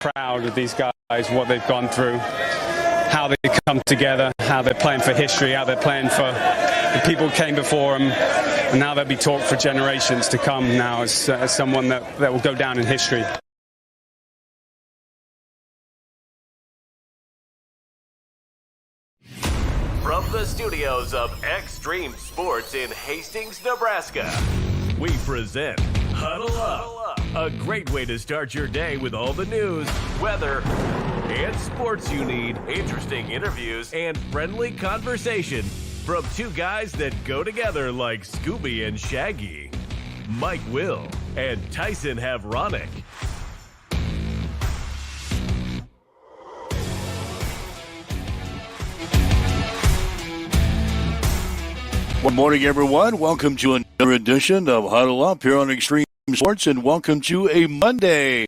proud of these guys, what they've gone through, how they come together, how they're playing for history, how they're playing for the people who came before them, and now they'll be talked for generations to come now as someone that will go down in history. From the studios of Extreme Sports in Hastings, Nebraska, we present Huddle Up, a great way to start your day with all the news, weather, and sports you need, interesting interviews, and friendly conversation from two guys that go together like Scooby and Shaggy, Mike Will and Tyson Havronic. Good morning, everyone. Welcome to another edition of Huddle Up here on Extreme Sports, and welcome to a Monday,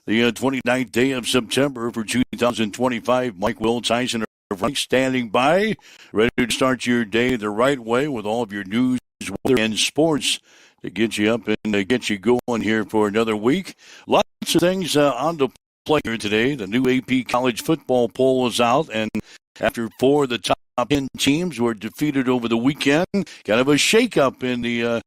the 29th day of September for 2025. Mike Will, Tyson standing by, ready to start your day the right way with all of your news, weather, and sports to get you up and get you going here for another week. Lots of things on the play here today. The new AP college football poll is out, and after four of the top 10 teams were defeated over the weekend, kind of a shakeup in the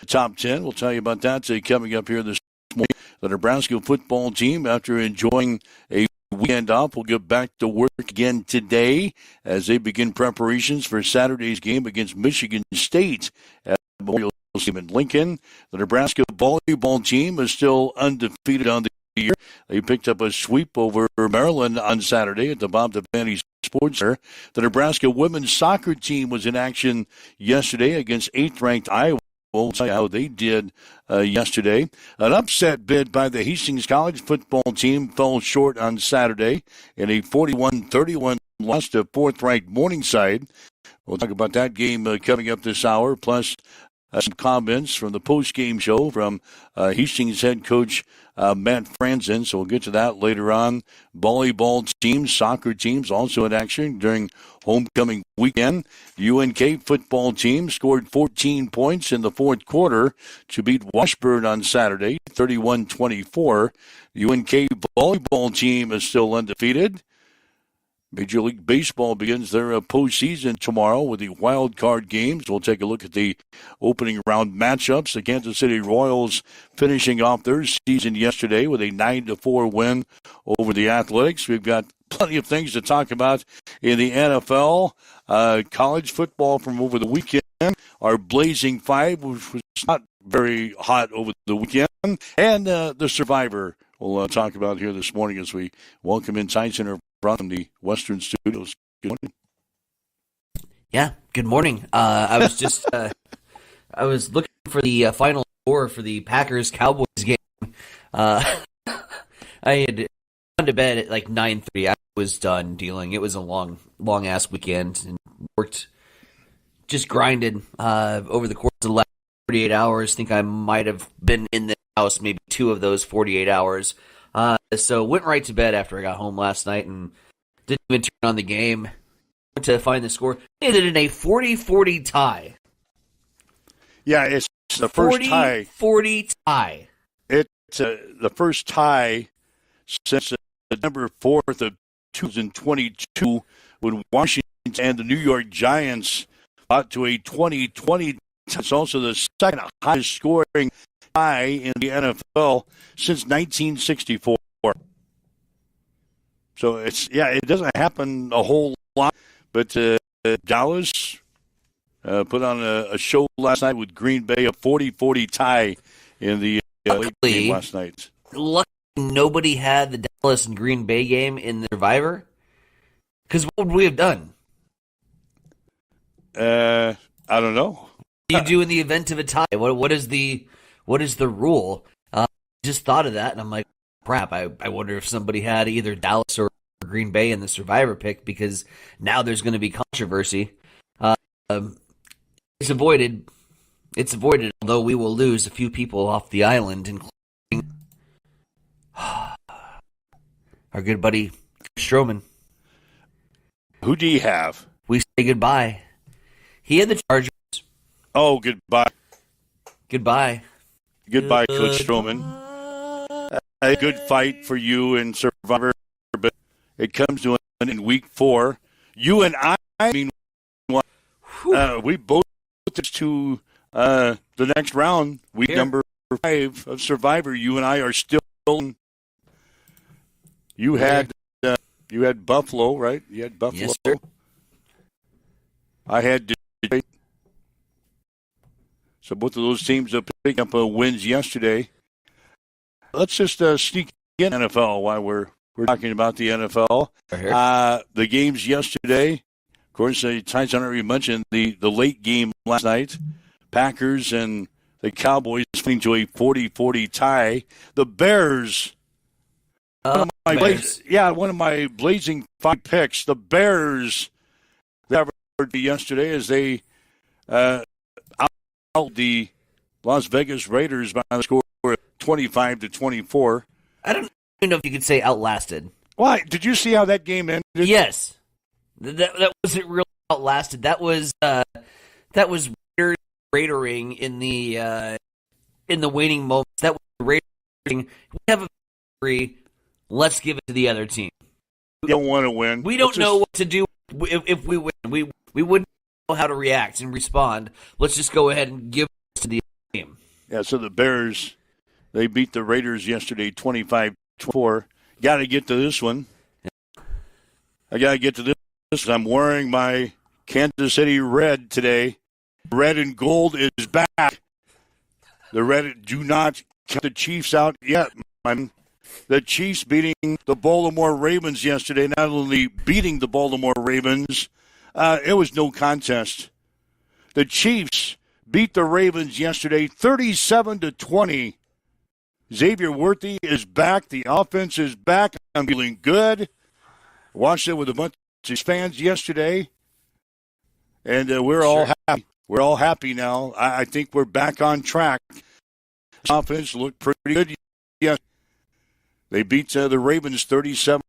top 10. We'll tell you about that coming up here this morning. The Nebraska football team, after enjoying a weekend off, will get back to work again today as they begin preparations for Saturday's game against Michigan State at Memorial Stadium in Lincoln. The Nebraska volleyball team is still undefeated on the year. They picked up a sweep over Maryland on Saturday at the Bob Devaney Sports Center. The Nebraska women's soccer team was in action yesterday against 8th-ranked Iowa. We'll tell you how they did yesterday. An upset bid by the Hastings College football team fell short on Saturday in a 41-31 loss to 4th-ranked Morningside. We'll talk about that game coming up this hour, plus some comments from the post-game show from Hastings head coach Matt Franzen, so we'll get to that later on. Volleyball teams, soccer teams also in action during homecoming weekend. The UNK football team scored 14 points in the fourth quarter to beat Washburn on Saturday, 31-24. The UNK volleyball team is still undefeated. Major League Baseball begins their postseason tomorrow with the wild card games. We'll take a look at the opening round matchups. The Kansas City Royals finishing off their season yesterday with a 9-4 win over the Athletics. We've got plenty of things to talk about in the NFL. College football from over the weekend. Our Blazing Five, which was not very hot over the weekend. And the Survivor we'll talk about here this morning as we welcome in Tyson from the Western Studios. Good morning. Yeah, good morning. I was just I was looking for the final score for the Packers-Cowboys game. I had gone to bed at like 9:30. I was done dealing. It was a long-ass weekend and worked, just grinded over the course of the last 48 hours. I think I might have been in the house maybe 2 of those 48 hours. So went right to bed after I got home last night and didn't even turn on the game. Went to find the score. They ended in a 40-40 tie. Yeah, it's the first tie. 40-40 tie. It's the first tie since November 4th of 2022 when Washington and the New York Giants got to a 20-20. It's also the second highest scoring tie in the NFL since 1964. So it doesn't happen a whole lot, but Dallas put on a show last night with Green Bay, a 40-40 tie in the late game last night. Luckily, nobody had the Dallas and Green Bay game in the Survivor, because what would we have done? I don't know. What do you do in the event of a tie? What is the rule? I just thought of that, and I'm like, crap, I wonder if somebody had either Dallas or Green Bay in the Survivor pick, because now there's going to be controversy. It's avoided, although we will lose a few people off the island, including our good buddy Strowman. Who do you have? We say goodbye. He had the Chargers. Oh, goodbye. Goodbye. Goodbye, Coach Strowman. a good fight for you in Survivor, but it comes to an end in week 4. You and I mean, we both to the next round, week number 5 of Survivor. You and I are still. You had Buffalo, right? You had Buffalo. Yes, sir. I had Detroit. So both of those teams have picked up wins yesterday. Let's just sneak in NFL while we're talking about the NFL. The games yesterday, of course, Tyson already mentioned the late game last night. Packers and the Cowboys fleeing to a 40-40 tie. The Bears, one of my blazing 5 picks. The Bears, they covered yesterday as they out the Las Vegas Raiders by the score of 25-24. I don't even know if you could say outlasted. Why? Did you see how that game ended? Yes, that wasn't really outlasted. That was Raiders Raidering in the waning moments. That was Raidering. We have a victory. Let's give it to the other team. We don't want to win. We don't know what to do if we win. We wouldn't know how to react and respond. Let's just go ahead and give it to the other team. Yeah, so the Bears, they beat the Raiders yesterday 25-24. Got to get to this one. I got to get to this. I'm wearing my Kansas City red today. Red and gold is back. The Red do not count the Chiefs out yet. The Chiefs beating the Baltimore Ravens yesterday, not only beating the Baltimore Ravens, it was no contest. The Chiefs beat the Ravens yesterday 37-20. Xavier Worthy is back. The offense is back. I'm feeling good. Watched it with a bunch of fans yesterday, and we're all happy. We're all happy now. I think we're back on track. The offense looked pretty good. Yeah, they beat the Ravens 37-20.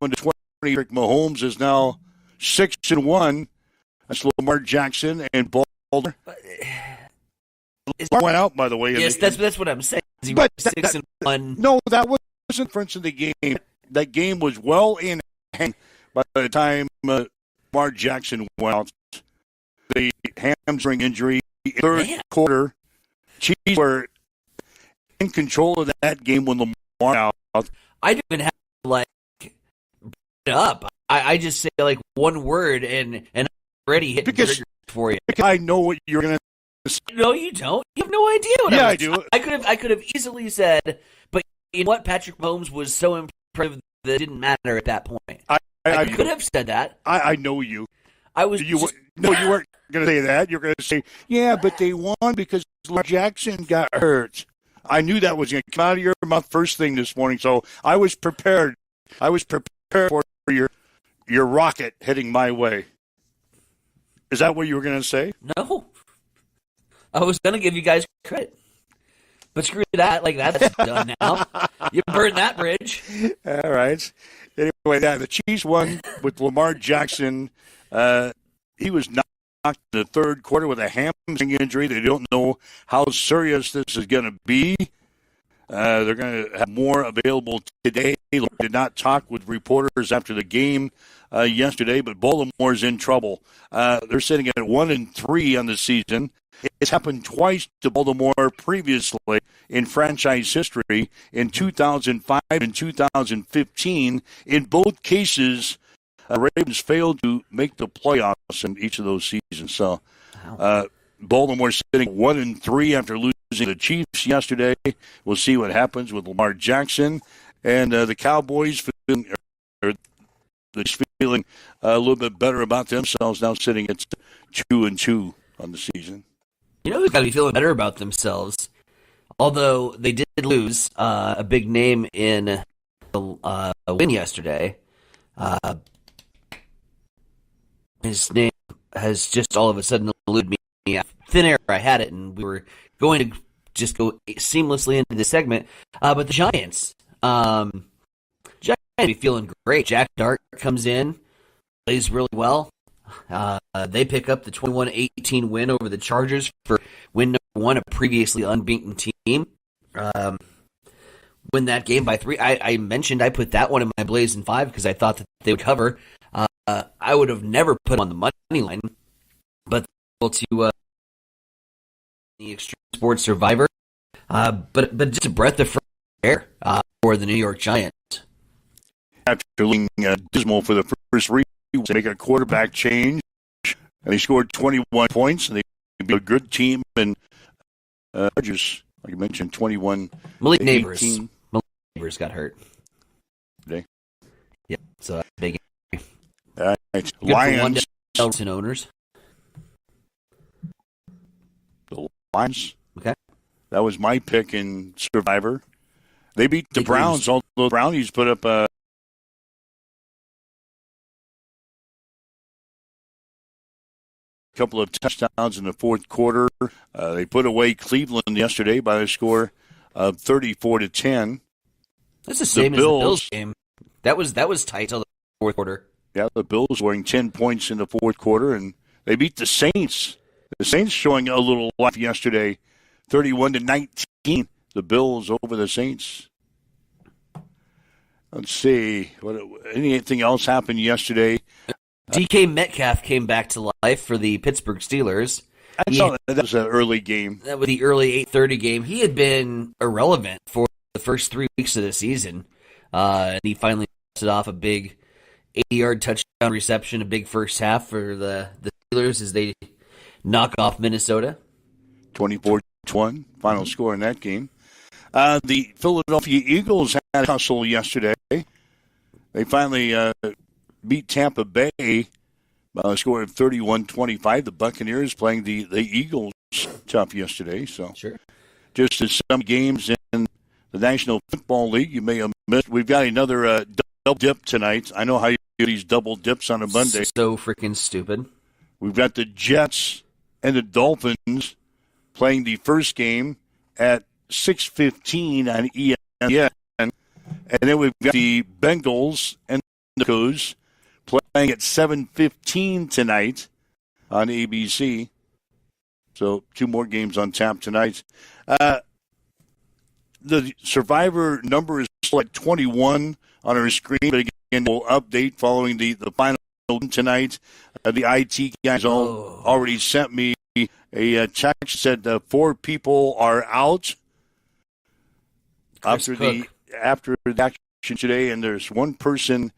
Patrick Mahomes is now 6-1. That's Lamar Jackson and Baltimore. Went out, by the way. Yes, that's what I'm saying. But 6-1. No, that wasn't the difference in the game. That game was well in hand by the time Lamar Jackson went out. The hamstring injury, third quarter. Chiefs were in control of that game when Lamar out. I don't even have to bring it up. I just say one word and I'm already hitting triggers for you. I know what you're going to say. No, you don't. You have no idea what I do. I could have easily said, but you know what? Patrick Mahomes was so impressive that it didn't matter at that point. I could have said that. I know you. You weren't going to say that. You're going to say, yeah, but they won because Lamar Jackson got hurt. I knew that was going to come out of your mouth first thing this morning, so I was prepared. I was prepared for your rocket heading my way. Is that what you were going to say? No. I was going to give you guys credit. But screw that. That's done now. You burned that bridge. All right. Anyway, the Chiefs won with Lamar Jackson. He was knocked in the third quarter with a hamstring injury. They don't know how serious this is going to be. They're going to have more available today. They did not talk with reporters after the game yesterday, but Baltimore's in trouble. They're sitting at 1-3 on the season. It's happened twice to Baltimore previously in franchise history, in 2005 and 2015. In both cases, Ravens failed to make the playoffs in each of those seasons. So Baltimore sitting 1-3 after losing the Chiefs yesterday. We'll see what happens with Lamar Jackson. And the Cowboys feeling a little bit better about themselves, now sitting at 2-2 on the season. You know who's got to be feeling better about themselves? Although they did lose a big name in the win yesterday. His name has just all of a sudden eluded me. Thin air, I had it, and we were going to just go seamlessly into this segment. But the Giants be feeling great. Jack Dart comes in, plays really well. They pick up the 21-18 win over the Chargers for win number 1, a previously unbeaten team. win that game by 3. I mentioned I put that one in my Blazing 5 because I thought that they would cover. I would have never put them on the money line, but able to the Extreme Sports Survivor. But just a breath of fresh air for the New York Giants. After looking dismal for the first 3 weeks, they make a quarterback change, and they scored 21 points, and they be a good team. And Chargers, like you mentioned, 21. Malik Neighbors got hurt today. Yeah, so that's big. Right. Lions and owners. The Lions. Okay. That was my pick in Survivor. They beat the Browns, although the Brownies put up a couple of touchdowns in the fourth quarter. They put away Cleveland yesterday by a score of 34-10. That's the same as the Bills game. That was tight till the fourth quarter. Yeah, the Bills scoring 10 points in the fourth quarter, and they beat the Saints. The Saints showing a little life yesterday, 31-19. The Bills over the Saints. Let's see. Anything else happened yesterday? DK Metcalf came back to life for the Pittsburgh Steelers. I saw that was an early game. That was the early 8:30 game. He had been irrelevant for the first 3 weeks of the season. And he finally busted off a big 80-yard touchdown reception, a big first half for the Steelers as they knock off Minnesota. 24-1, final score in that game. The Philadelphia Eagles had a hustle yesterday. They finally beat Tampa Bay by a score of 31-25. The Buccaneers playing the Eagles tough yesterday. So, sure. Just as some games in the National Football League you may have missed, we've got another double dip tonight. I know how you do these double dips on a Monday. So freaking stupid. We've got the Jets and the Dolphins playing the first game at 6:15 on ESPN. And then we've got the Bengals and the Broncos playing at 7:15 tonight on ABC. So 2 more games on tap tonight. The Survivor number is like 21 on our screen, but again, we'll update following the final tonight. The IT guys already sent me a text, said 4 people are out after the action today, and there's 1 person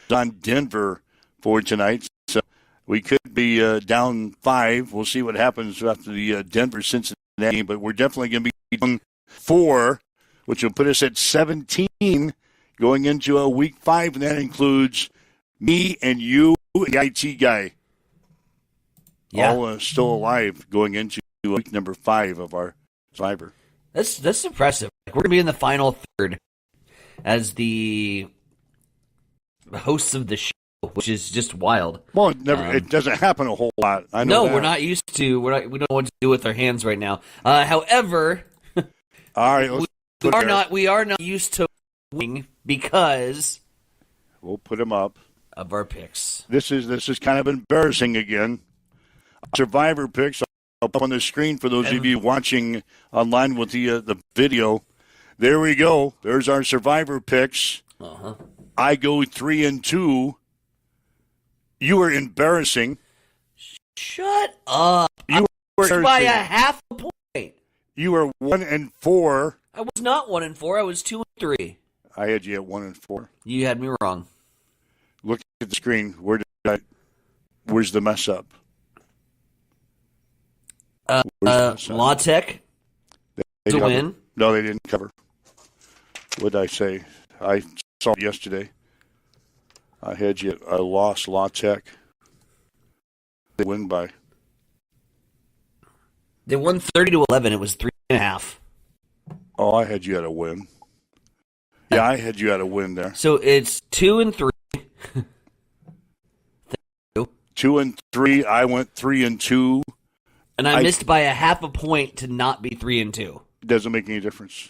on Denver for tonight. So we could be down 5. We'll see what happens after the Denver-Cincinnati game, but we're definitely going to be down 4, which will put us at 17 going into a week 5, and that includes me and you, the IT guy. Yeah. All still alive going into week number 5 of our Survivor. That's impressive. We're going to be in the final third as the hosts of the show, which is just wild. Well, it doesn't happen a whole lot. I know that. We're not used to. We don't know what to do with our hands right now. However, all right, we are not used to winning because we'll put them up of our picks. This is kind of embarrassing again. Survivor picks up on the screen for those of you watching online with the video. There we go. There's our Survivor picks. Uh-huh. I go 3-2. You are embarrassing. Shut up. You were by a half a point. You were 1-4. I was not 1-4. I was 2-3. I had you at 1-4. You had me wrong. Look at the screen. Where's the mess up? La Tech to win. No, they didn't cover. What did I say? I saw it yesterday. I lost La Tech. They win by. They won 30-11. It was 3.5. Oh, I had you at a win. Yeah, I had you at a win there. So it's 2-3. 2-3. I went 3-2. And I missed by a half a point to not be 3-2. Doesn't make any difference.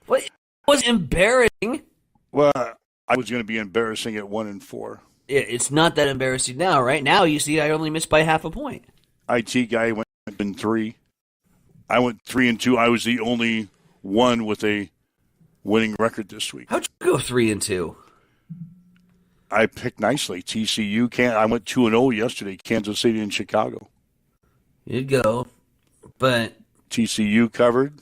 What? It was embarrassing. Well, I was going to be embarrassing at 1-4. It's not that embarrassing now, right? Now you see I only missed by half a point. IT guy went 3. I went 3-2. I was the only one with a winning record this week. How'd you go 3-2? I picked nicely. TCU I went 2-0 yesterday. Kansas City and Chicago. You'd go, but TCU covered.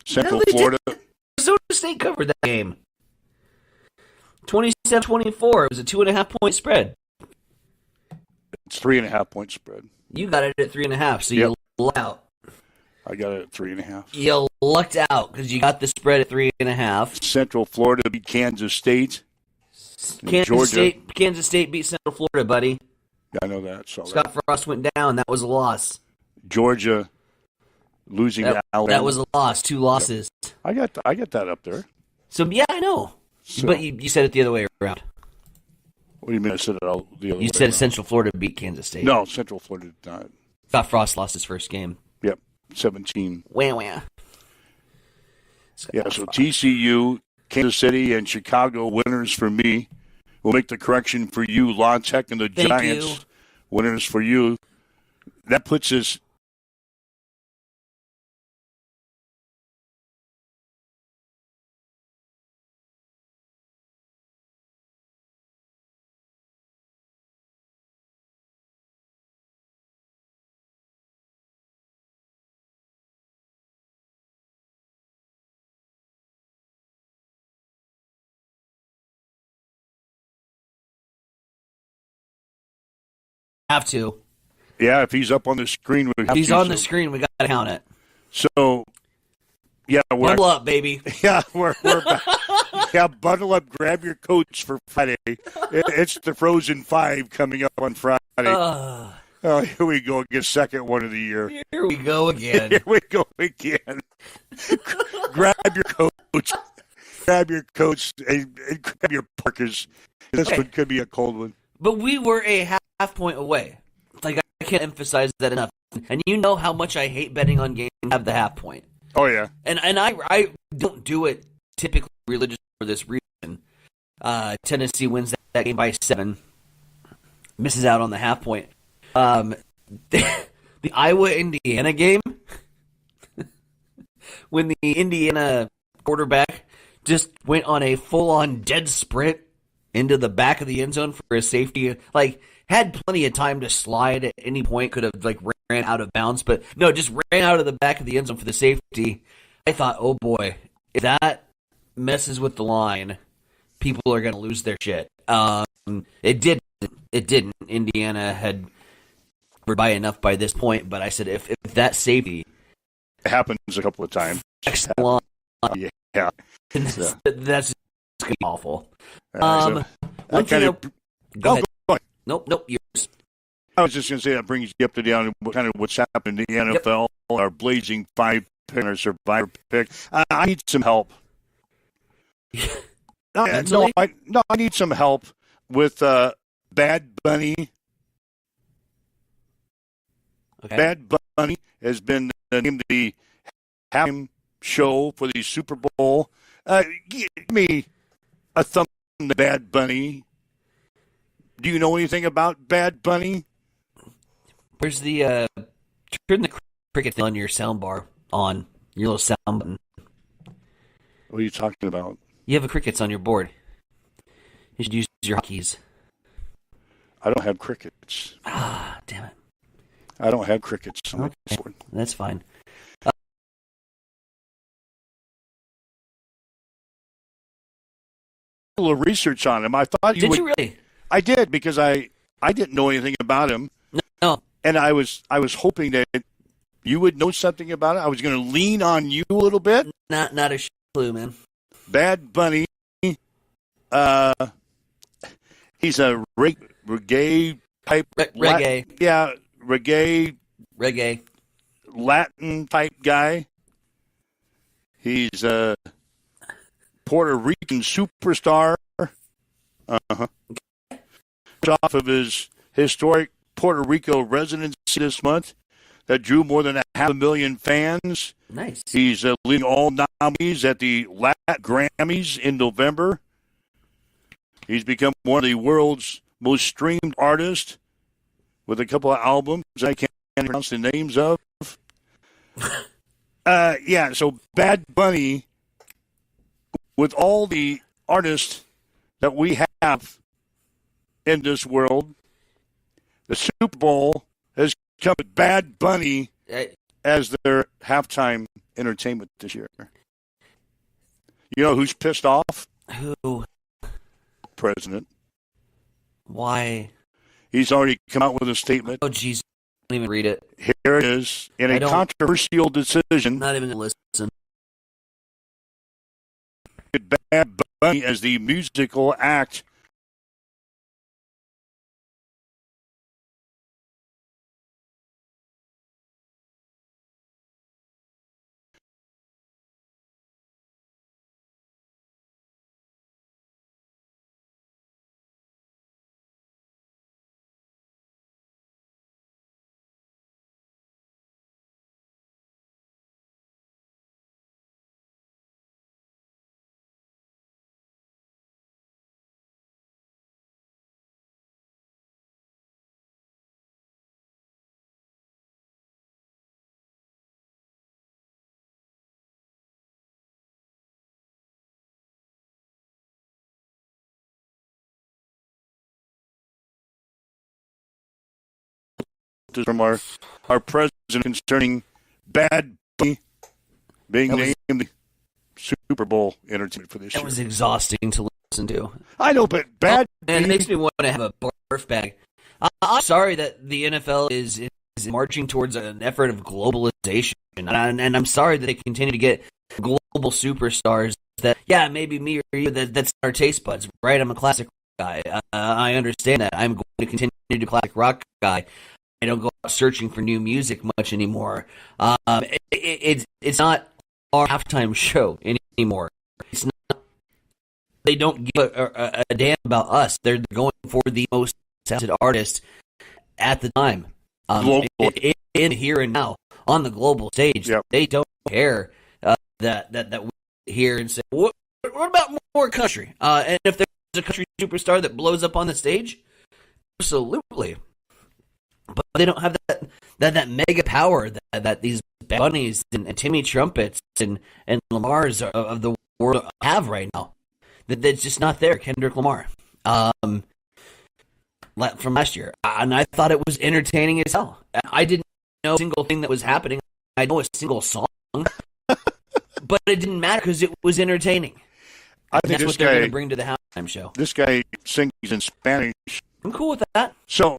Central Florida. Arizona State covered that game. 27-24. It was a 2.5-point spread. It's 3.5-point spread. You got it at 3.5, so you lucked out. I got it at 3.5. You lucked out because you got the spread at 3.5. Central Florida beat Kansas State. Kansas State beat Central Florida, buddy. I know that. Scott Frost went down. That was a loss. Georgia losing to Alabama. That was a loss. 2 losses. I got that up there. So yeah, I know. So, but you said it the other way around. What do you mean I said it all the other way? You said around? Central Florida beat Kansas State. No, Central Florida did not. Scott Frost lost his first game. Yep, 17. Wah. Yeah, so TCU, Kansas City, and Chicago winners for me. We'll make the correction for you. La Tech and the Giants winners for you. That puts us have to. Yeah, if he's up on the screen, we have If he's to, on the screen, we got to count it. So, yeah, Bundle up, baby. Yeah, we're back. Yeah, bundle up, grab your coats for Friday. It's the Frozen 5 coming up on Friday. Oh, here we go again, second one of the year. Here we go again. Here we go again. Grab your coats. Grab your coats and grab your parkas. This one could be a cold one. But we were a half point away. Like, I can't emphasize that enough. And you know how much I hate betting on games that have the half point. Oh, yeah. And I don't do it typically religiously for this reason. Tennessee wins that game by 7. Misses out on the half point. The Iowa-Indiana game, when the Indiana quarterback just went on a full-on dead sprint into the back of the end zone for a safety, like, had plenty of time to slide at any point, could have, like, ran out of bounds, but no, just ran out of the back of the end zone for the safety. I thought, oh boy, if that messes with the line, people are going to lose their shit. It didn't. Indiana had by enough by this point, but I said if that safety it happens a couple of times. Excellent. Yeah. That's gonna be awful. Go ahead. Nope, yours. I was just going to say that brings you up to date on kind of what's happened in the NFL, our Blazing 5 pick, our Survivor pick. I need some help. I need some help with Bad Bunny. Okay. Bad Bunny has been named the halftime show for the Super Bowl. Give me a thumb on the Bad Bunny. Do you know anything about Bad Bunny? Where's the turn the cricket thing on your sound bar on your little sound button? What are you talking about? You have a crickets on your board. You should use your hotkeys. I don't have crickets. Ah, damn it. I don't have crickets on my board. That's fine. A little research on him. I thought you really? I did, because I didn't know anything about him. No. And I was hoping that you would know something about it. I was going to lean on you a little bit. Not a clue, man. Bad Bunny. He's a reggae type. Reggae. Reggae. Latin type guy. He's a Puerto Rican superstar. Off of his historic Puerto Rico residency this month that drew more than 500,000 fans. Nice. He's leading all nominees at the Latin Grammys in November. He's become one of the world's most streamed artists with a couple of albums I can't pronounce the names of. So Bad Bunny with all the artists that we have in this world, the Super Bowl has come with Bad Bunny as their halftime entertainment this year. You know who's pissed off? Who? President. Why? He's already come out with a statement. Oh, jeez. I didn't even read it. Here it is. In a controversial decision, Not even going to listen. Bad Bunny as the musical act from our president concerning Bad Bunny being named the Super Bowl entertainment for this year. That was exhausting to listen to. I know, but Bad And it makes me want to have a barf bag. I'm sorry that the NFL is marching towards an effort of globalization. And I'm sorry that they continue to get global superstars that, yeah, maybe me or you, that's our taste buds, right? I'm a classic rock guy. I understand that. I'm going to continue to be a classic rock guy. I don't go out searching for new music much anymore. It's not our halftime show anymore. It's not. They don't give a damn about us. They're going for the most talented artist at the time, in here and now on the global stage. Yep. They don't care that we hear and say, what about more country? And if there's a country superstar that blows up on the stage, absolutely. But they don't have that mega power that these Bunnies and Timmy Trumpets and Lamars of the world have right now. That's just not there. Kendrick Lamar, from last year, and I thought it was entertaining as hell. I didn't know a single thing that was happening. I know a single song, but it didn't matter because it was entertaining. I think that's what they're going to bring to the halftime show. This guy sings in Spanish. I'm cool with that. So.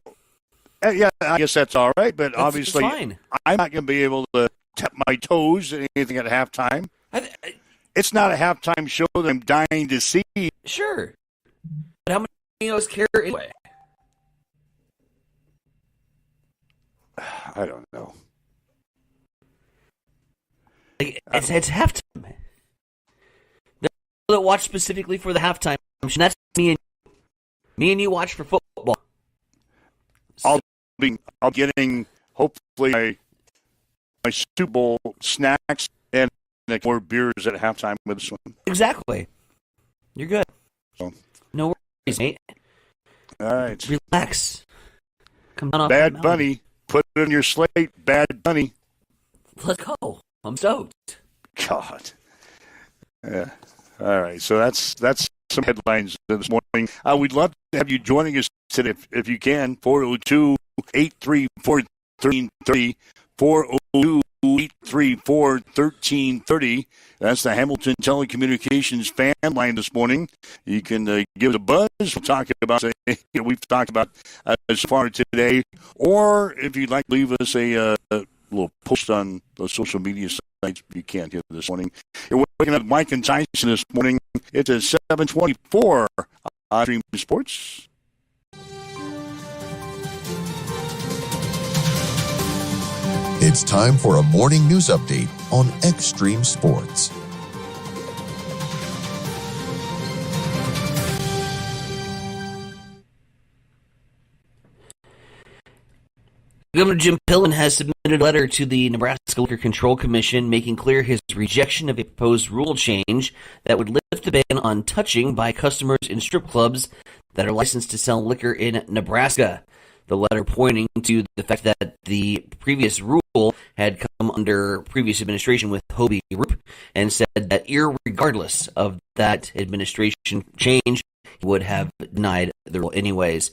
Yeah, I guess that's all right, but obviously fine. I'm not going to be able to tap my toes at anything at halftime. It's not a halftime show that I'm dying to see. Sure. But how many of us care anyway? I don't know. It's halftime. The people that watch specifically for the halftime show, that's me and you. Me and you watch for football. I'll be getting, hopefully, my Super Bowl snacks and more beers at halftime with this one. Exactly. You're good. So, no worries, mate. All right. Relax. Come down off Bad Bunny. Put it in your slate. Bad Bunny. Let's go. I'm stoked. God. Yeah. All right. So that's some headlines this morning. We'd love to have you joining us today if you can. 402-834-1330. 402-834-1330. That's the Hamilton Telecommunications fan line this morning. You can give it a buzz. We'll talk about we've talked about as far today, or if you'd like to leave us a little post on the social media sites, you can here this morning. You're waking up Mike and Tyson this morning. It's at 7:24 on Extreme Sports. It's time for a morning news update on Extreme Sports. Governor Jim Pillen has submitted a letter to the Nebraska Liquor Control Commission making clear his rejection of a proposed rule change that would lift the ban on touching by customers in strip clubs that are licensed to sell liquor in Nebraska. The letter pointing to the fact that the previous rule had come under previous administration with Hobie Group. and said that irregardless of that administration change, he would have denied the rule anyways.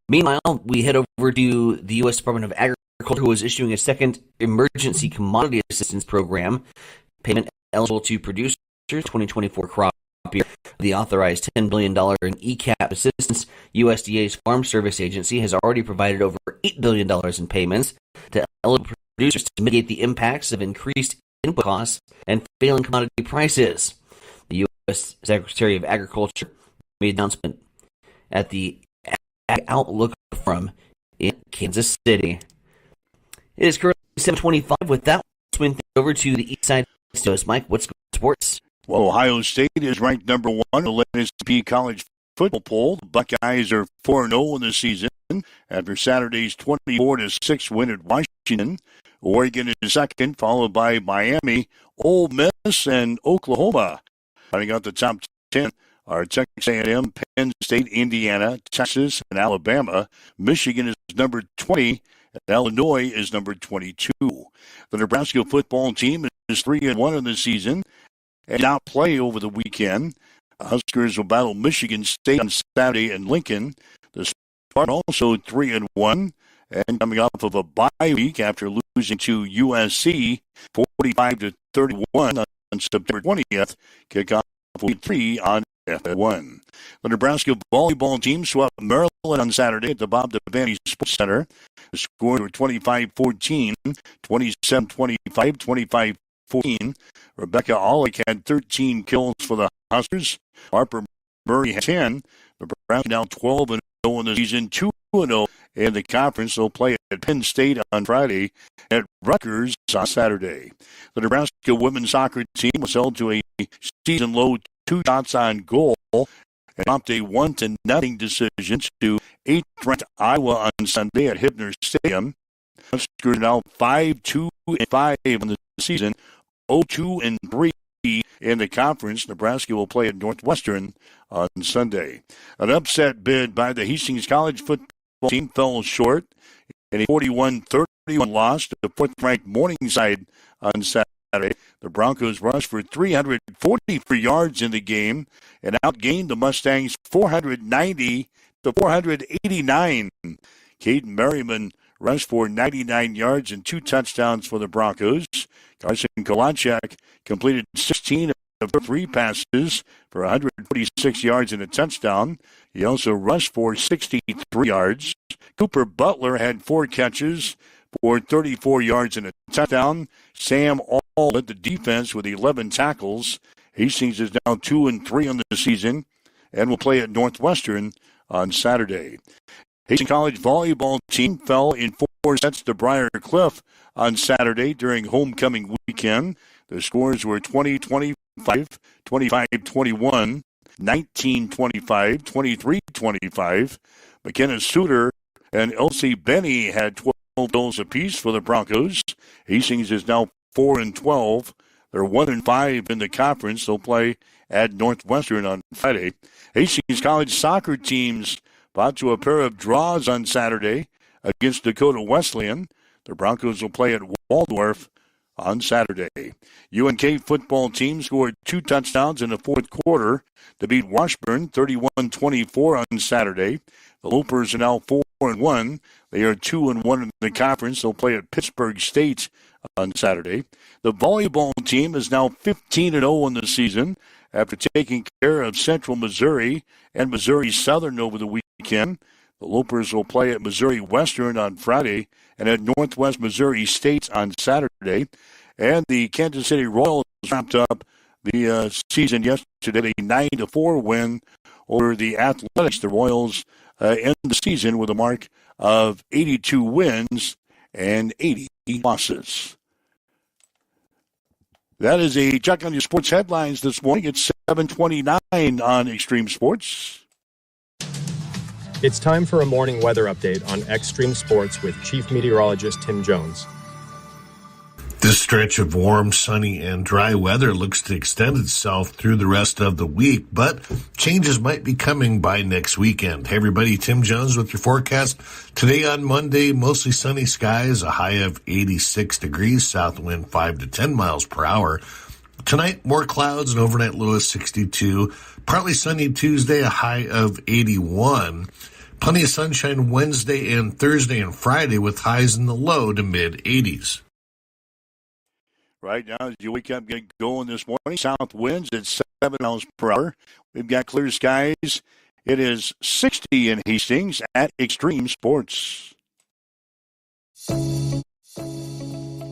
Meanwhile, we head over to the U.S. Department of Agriculture, who is issuing a second emergency commodity assistance program, payment eligible to producers 2024 crop year. The authorized $10 billion in ECAP assistance, USDA's Farm Service Agency has already provided over $8 billion in payments to eligible producers to mitigate the impacts of increased input costs and failing commodity prices. The U.S. Secretary of Agriculture made an announcement at the Ag Outlook Forum in Kansas City. It is currently 7:25. With that, let's swing things over to the East Side Studios. Mike, what's going on sports? Well, Ohio State is ranked number 1 in the latest AP college football poll. The Buckeyes are 4-0 in the season after Saturday's 24-6 win at Washington. Oregon is second, followed by Miami, Ole Miss, and Oklahoma. Running out the top 10 are Texas A&M, Penn State, Indiana, Texas, and Alabama. Michigan is number 20, and Illinois is number 22. The Nebraska football team is 3-1 in the season and not play over the weekend. Huskers will battle Michigan State on Saturday in Lincoln. The Spartans also 3-1 and coming off of a bye week after losing to USC 45-31 on September 20th. Kickoff week 3 on F1. The Nebraska volleyball team swept Maryland on Saturday at the Bob Devaney Sports Center. The scores were 25-14, 27-25, 25-14. Rebecca Aulick had 13 kills for the Huskers. Harper Murray had 10. Nebraska now 12-0 in the season, 2-0 in the conference. They'll play at Penn State on Friday, at Rutgers on Saturday. The Nebraska women's soccer team was held to a season-low 2 shots on goal and dropped a 1-0 decision to 8th-ranked Iowa on Sunday at Hibner Stadium. Huskers now 5-2-5 in the season, 0-2-3 in the conference. Nebraska will play at Northwestern on Sunday. An upset bid by the Hastings College football team fell short in a 41-31 loss to the 4th-ranked Morningside on Saturday. The Broncos rushed for 343 yards in the game and outgained the Mustangs 490-489. Caden Merriman rushed for 99 yards and 2 touchdowns for the Broncos. Carson Kolachak completed 16 of 3 passes for 146 yards and a touchdown. He also rushed for 63 yards. Cooper Butler had 4 catches for 34 yards and a touchdown. Sam All led the defense with 11 tackles. Hastings is now 2-3 on the season and will play at Northwestern on Saturday. Hastings College volleyball team fell in 4 sets to Briar Cliff on Saturday during homecoming weekend. The scores were 20-25, 25-21, 19-25, 23-25. McKenna Suter and Elsie Benny had 12 goals apiece for the Broncos. Hastings is now 4-12. They're 1-5 in the conference. They'll play at Northwestern on Friday. Hastings College soccer teams fought to a pair of draws on Saturday against Dakota Wesleyan. The Broncos will play at Waldorf on Saturday. UNK football team scored 2 touchdowns in the 4th quarter to beat Washburn 31-24 on Saturday. The Lopers are now 4-1. They are 2-1 in the conference. They'll play at Pittsburgh State on Saturday. The volleyball team is now 15-0 in the season after taking care of Central Missouri and Missouri Southern over the weekend. The Lopers will play at Missouri Western on Friday and at Northwest Missouri State on Saturday. And the Kansas City Royals wrapped up the season yesterday, a 9-4 win over the Athletics. The Royals end the season with a mark of 82 wins and 80 losses. That is a check on your sports headlines this morning. It's 7:29 on Extreme Sports. It's time for a morning weather update on Extreme Sports with Chief Meteorologist Tim Jones. This stretch of warm, sunny, and dry weather looks to extend itself through the rest of the week, but changes might be coming by next weekend. Hey everybody, Tim Jones with your forecast. Today on Monday, mostly sunny skies, a high of 86 degrees, south wind 5 to 10 miles per hour. Tonight, more clouds and overnight low of 62. Partly sunny Tuesday, a high of 81. Plenty of sunshine Wednesday and Thursday and Friday with highs in the low to mid-80s. Right now, as you wake up, get going this morning, south winds at 7 miles per hour. We've got clear skies. It is 60 in Hastings at Extreme Sports.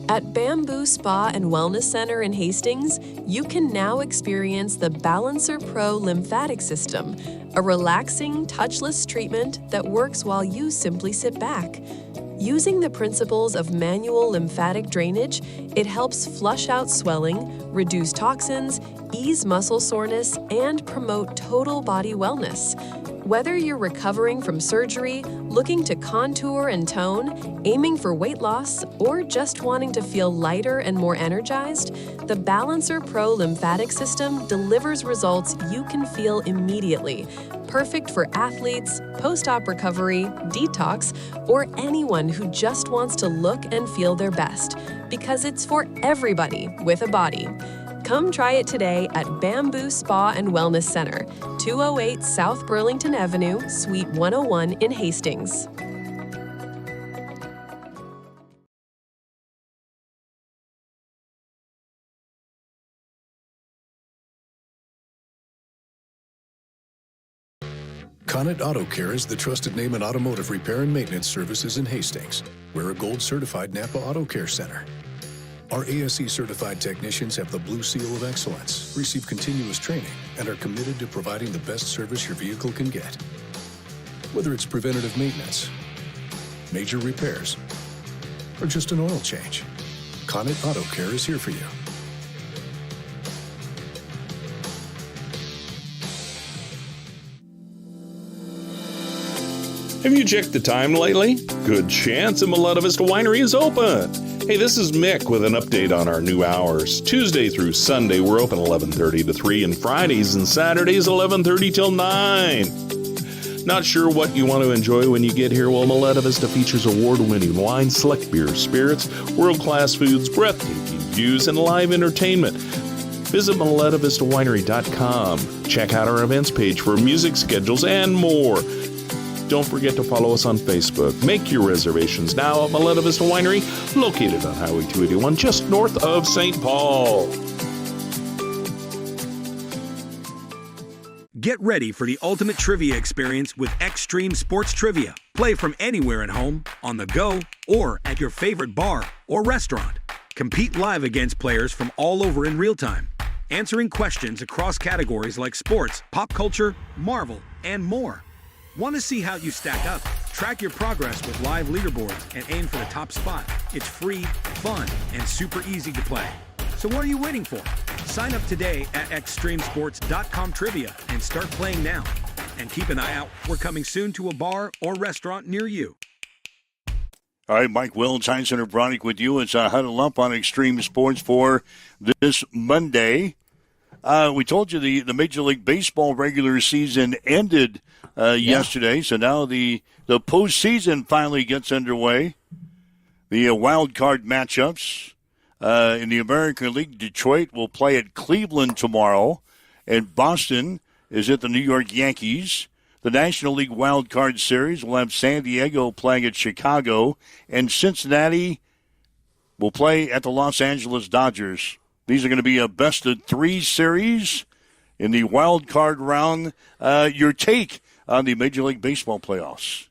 At Bamboo Spa and Wellness Center in Hastings, you can now experience the Balancer Pro lymphatic system, a relaxing, touchless treatment that works while you simply sit back. Using the principles of manual lymphatic drainage, it helps flush out swelling, reduce toxins, ease muscle soreness, and promote total body wellness. Whether you're recovering from surgery, looking to contour and tone, aiming for weight loss, or just wanting to feel lighter and more energized, the Balancer Pro lymphatic system delivers results you can feel immediately. Perfect for athletes, post-op recovery, detox, or anyone who just wants to look and feel their best, because it's for everybody with a body. Come try it today at Bamboo Spa and Wellness Center, 208 South Burlington Avenue, Suite 101 in Hastings. Connet Auto Care is the trusted name in automotive repair and maintenance services in Hastings. We're a gold-certified Napa Auto Care Center. Our ASE-certified technicians have the Blue Seal of Excellence, receive continuous training, and are committed to providing the best service your vehicle can get. Whether it's preventative maintenance, major repairs, or just an oil change, Connet Auto Care is here for you. Have you checked the time lately? Good chance a Maletta Vista Winery is open. Hey, this is Mick with an update on our new hours. Tuesday through Sunday, we're open 11:30 to 3, and Fridays and Saturdays 11:30 till 9. Not sure what you want to enjoy when you get here? Well, Maletta Vista features award-winning wine, select beer, spirits, world-class foods, breathtaking views, and live entertainment. Visit MalettaVistaWinery.com. Check out our events page for music schedules and more. Don't forget to follow us on Facebook. Make your reservations now at Maletta Vista Winery, located on Highway 281, just north of St. Paul. Get ready for the ultimate trivia experience with Extreme Sports Trivia. Play from anywhere at home, on the go, or at your favorite bar or restaurant. Compete live against players from all over in real time, answering questions across categories like sports, pop culture, Marvel, and more. Want to see how you stack up? Track your progress with live leaderboards and aim for the top spot. It's free, fun, and super easy to play. So what are you waiting for? Sign up today at extremesports.com trivia and start playing now. And keep an eye out. We're coming soon to a bar or restaurant near you. All right, Mike Wills, Heinz Center Bronick with you. It's a Huddle Up on Extreme Sports for this Monday. We told you the Major League Baseball regular season ended yesterday, so now the postseason finally gets underway. The wild card matchups in the American League, Detroit will play at Cleveland tomorrow, and Boston is at the New York Yankees. The National League Wild Card Series will have San Diego playing at Chicago, and Cincinnati will play at the Los Angeles Dodgers. These are going to be a best-of-3 series in the wild card round. Your take on the Major League Baseball playoffs?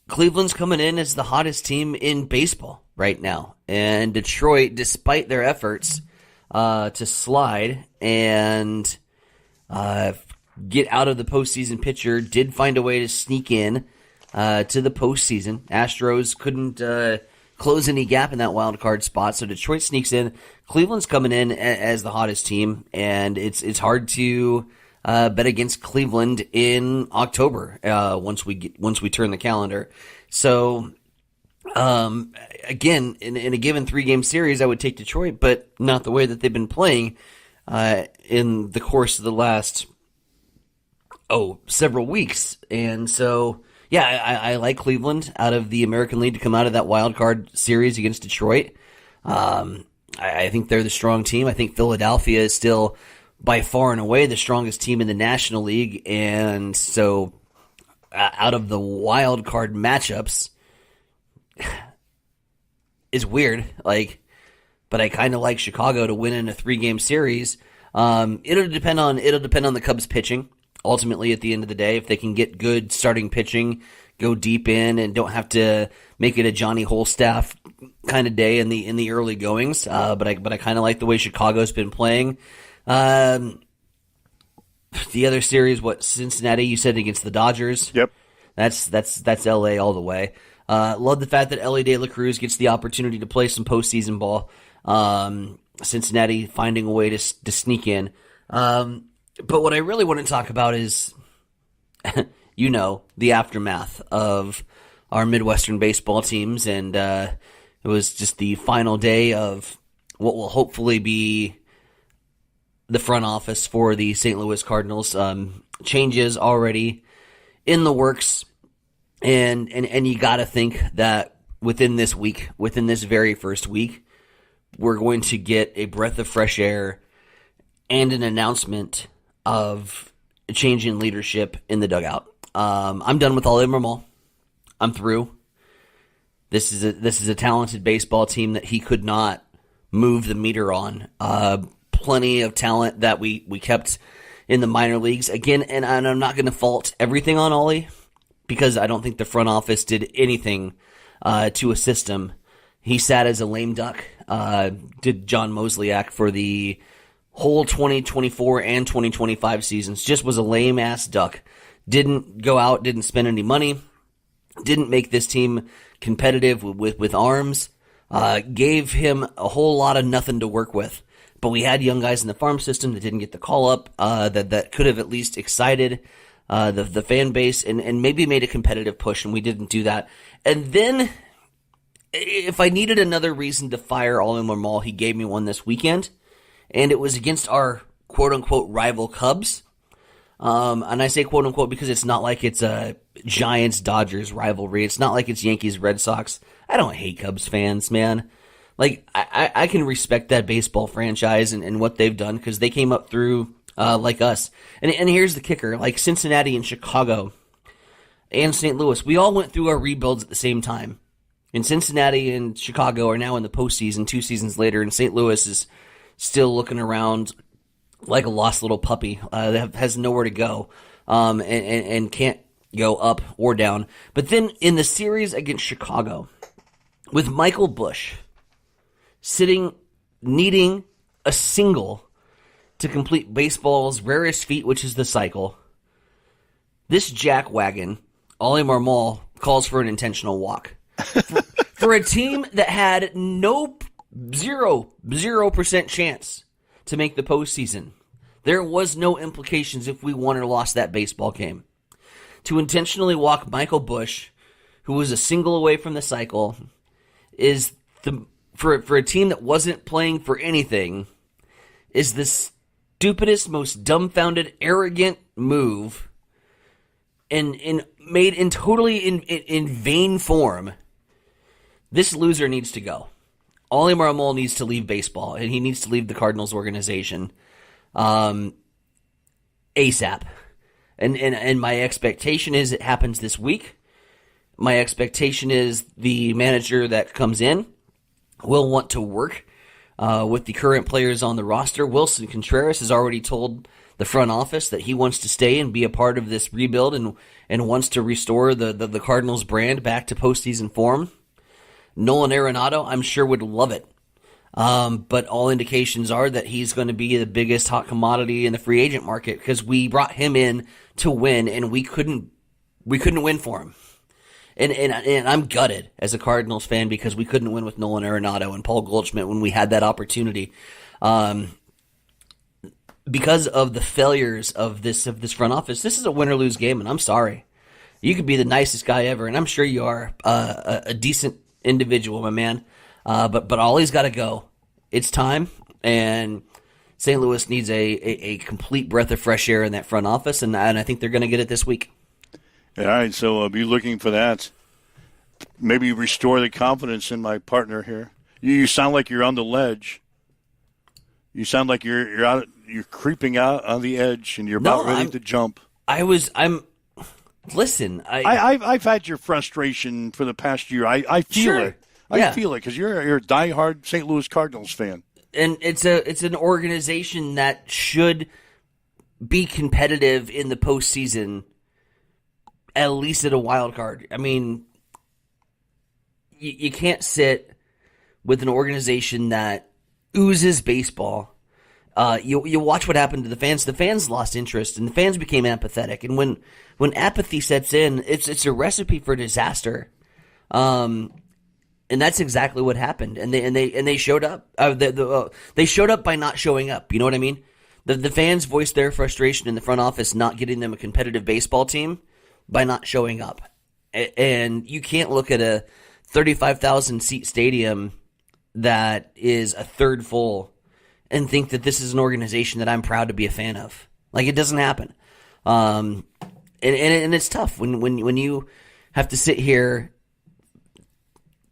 Cleveland's coming in as the hottest team in baseball right now. And Detroit, despite their efforts to slide and get out of the postseason picture, did find a way to sneak in to the postseason. Astros couldn't close any gap in that wild card spot, so Detroit sneaks in. Cleveland's coming in as the hottest team, and it's hard to bet against Cleveland in October once we turn the calendar. So again, in a given 3-game series, I would take Detroit, but not the way that they've been playing in the course of the last several weeks. And so, yeah, I like Cleveland out of the American League to come out of that wild card series against Detroit. I think they're the strong team. I think Philadelphia is still by far and away the strongest team in the National League. And so out of the wild card matchups, is weird. But I kind of like Chicago to win in a 3-game series. It'll depend on the Cubs pitching. Ultimately, at the end of the day, if they can get good starting pitching, go deep in, and don't have to make it a Johnny Holstaff kind of day in the early goings. But I kind of like the way Chicago's been playing. The other series, Cincinnati? You said against the Dodgers. Yep. That's L.A. all the way. Love the fact that Ellie De La Cruz gets the opportunity to play some postseason ball. Cincinnati finding a way to sneak in. But what I really want to talk about is, the aftermath of our Midwestern baseball teams. And it was just the final day of what will hopefully be the front office for the St. Louis Cardinals. Changes already in the works. And you got to think that within this very first week, we're going to get a breath of fresh air and an announcement of a change in leadership in the dugout. I'm done with Ollie Marmol. I'm through. This is a talented baseball team that he could not move the meter on. Plenty of talent that we kept in the minor leagues. Again, and I'm not going to fault everything on Ollie, because I don't think the front office did anything to assist him. He sat as a lame duck, did John Mosliak for the whole 2024 and 2025 seasons. Just was a lame-ass duck. Didn't go out, didn't spend any money, didn't make this team competitive with arms, gave him a whole lot of nothing to work with. But we had young guys in the farm system that didn't get the call-up, that could have at least excited the fan base and maybe made a competitive push, and we didn't do that. And then, if I needed another reason to fire Ollie Marmol, he gave me one this weekend, and it was against our quote-unquote rival Cubs. And I say quote-unquote because it's not like it's a Giants-Dodgers rivalry. It's not like it's Yankees-Red Sox. I don't hate Cubs fans, man. I can respect that baseball franchise and what they've done, because they came up through like us. And here's the kicker. Like Cincinnati and Chicago and St. Louis, we all went through our rebuilds at the same time. And Cincinnati and Chicago are now in the postseason 2 seasons later, and St. Louis is still looking around like a lost little puppy that has nowhere to go and can't go up or down. But then in the series against Chicago, with Michael Busch needing a single to complete baseball's rarest feat, which is the cycle, this jackwagon, Ollie Marmol, calls for an intentional walk. For a team that had 0% chance to make the postseason. There was no implications if we won or lost that baseball game. To intentionally walk Michael Busch, who was a single away from the cycle, is for a team that wasn't playing for anything, is the stupidest, most dumbfounded, arrogant move, and made in totally in vain form. This loser needs to go. Ollie Marmol needs to leave baseball, and he needs to leave the Cardinals organization ASAP. And my expectation is it happens this week. My expectation is the manager that comes in will want to work with the current players on the roster. Wilson Contreras has already told the front office that he wants to stay and be a part of this rebuild and wants to restore the Cardinals brand back to postseason form. Nolan Arenado, I'm sure, would love it. But all indications are that he's going to be the biggest hot commodity in the free agent market, because we brought him in to win, and we couldn't win for him. And I'm gutted as a Cardinals fan because we couldn't win with Nolan Arenado and Paul Goldschmidt when we had that opportunity. Because of the failures of this front office, this is a win or lose game, and I'm sorry. You could be the nicest guy ever, and I'm sure you are a decent individual, my man. But Ollie's got to go. It's time, and St. Louis needs a complete breath of fresh air in that front office, and I think they're going to get it this week. All right, so be looking for that. Maybe restore the confidence in my partner here You sound like you're on the ledge. You sound like you're creeping out on the edge, and you're about ready to jump. Listen, I've had your frustration for the past year. I feel it. I feel it because you're a diehard St. Louis Cardinals fan. And it's an organization that should be competitive in the postseason, at least at a wild card. I mean, you can't sit with an organization that oozes baseball. You watch what happened to the fans. The fans lost interest, and the fans became apathetic. And when apathy sets in, it's a recipe for disaster. And that's exactly what happened. And they showed up. They showed up by not showing up. You know what I mean? The fans voiced their frustration in the front office not getting them a competitive baseball team by not showing up. And you can't look at a 35,000 seat stadium that is a third full and think that this is an organization that I'm proud to be a fan of. Like, it doesn't happen. And it's tough when you have to sit here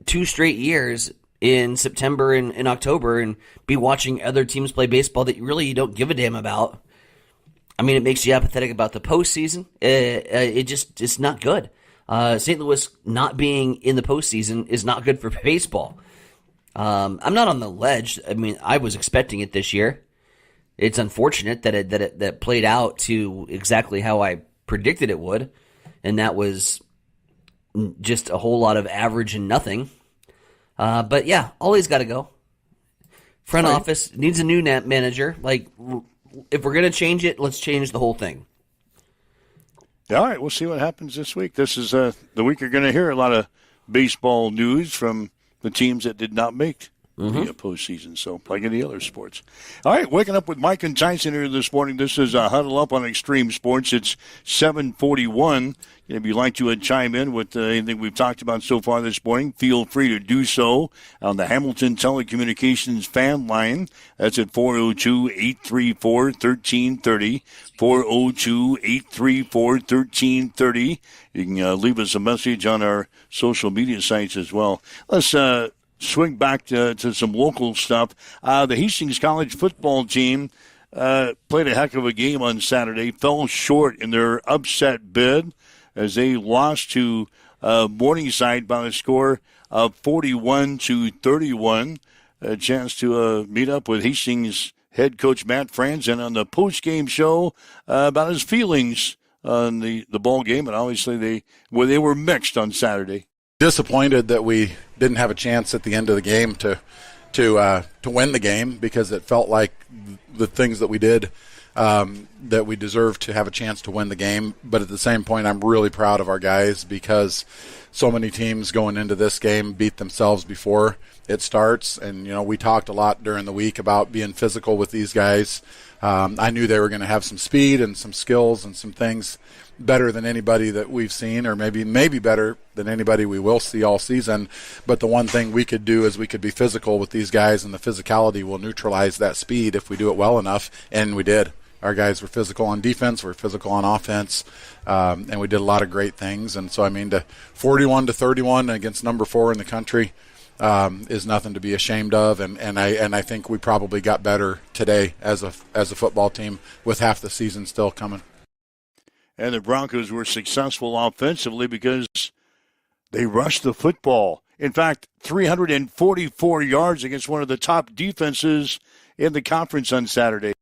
2 straight years in September and in October and be watching other teams play baseball that you don't give a damn about. I mean, it makes you apathetic about the postseason. It's not good. St. Louis not being in the postseason is not good for baseball. I'm not on the ledge. I mean, I was expecting it this year. It's unfortunate that it played out to exactly how I predicted it would, and that was just a whole lot of average and nothing. But yeah, Ollie's got to go. Front office needs a new manager. Like, if we're gonna change it, let's change the whole thing. All right, we'll see what happens this week. This is the week you're going to hear a lot of baseball news from the teams that did not make the postseason, so like any other sports. All right, waking up with Mike and Tyson here this morning. This is Huddle Up on Extreme Sports. It's 7:41. If you'd like to chime in with anything we've talked about so far this morning, feel free to do so on the Hamilton Telecommunications fan line. That's at 402-834-1330, 402-834-1330. You can leave us a message on our social media sites as well. Let's swing back to some local stuff. The Hastings College football team played a heck of a game on Saturday, fell short in their upset bid as they lost to Morningside by a score of 41-31. A chance to meet up with Hastings head coach Matt Franzen on the post-game show about his feelings on the ball game, and obviously they were mixed on Saturday. Disappointed that we didn't have a chance at the end of the game to win the game, because it felt like the things that we did that we deserved to have a chance to win the game. But at the same point, I'm really proud of our guys, because so many teams going into this game beat themselves before it starts. And, we talked a lot during the week about being physical with these guys. I knew they were going to have some speed and some skills and some things better than anybody that we've seen, or maybe better than anybody we will see all season. But the one thing we could do is we could be physical with these guys, and the physicality will neutralize that speed if we do it well enough, and we did. Our guys were physical on defense, we're physical on offense, and we did a lot of great things. And so, to 41-31 against number 4 in the country is nothing to be ashamed of. And I think we probably got better today as a football team with half the season still coming. And the Broncos were successful offensively because they rushed the football. In fact, 344 yards against one of the top defenses in the conference on Saturday.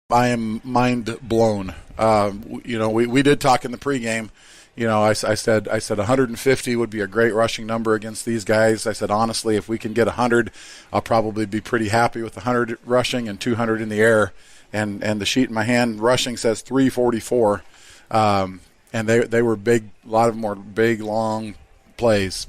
I am mind blown. We did talk in the pregame. I said 150 would be a great rushing number against these guys. I said, honestly, if we can get 100, I'll probably be pretty happy with 100 rushing and 200 in the air. And the sheet in my hand rushing says 344. And they were big. A lot of them were big, long plays.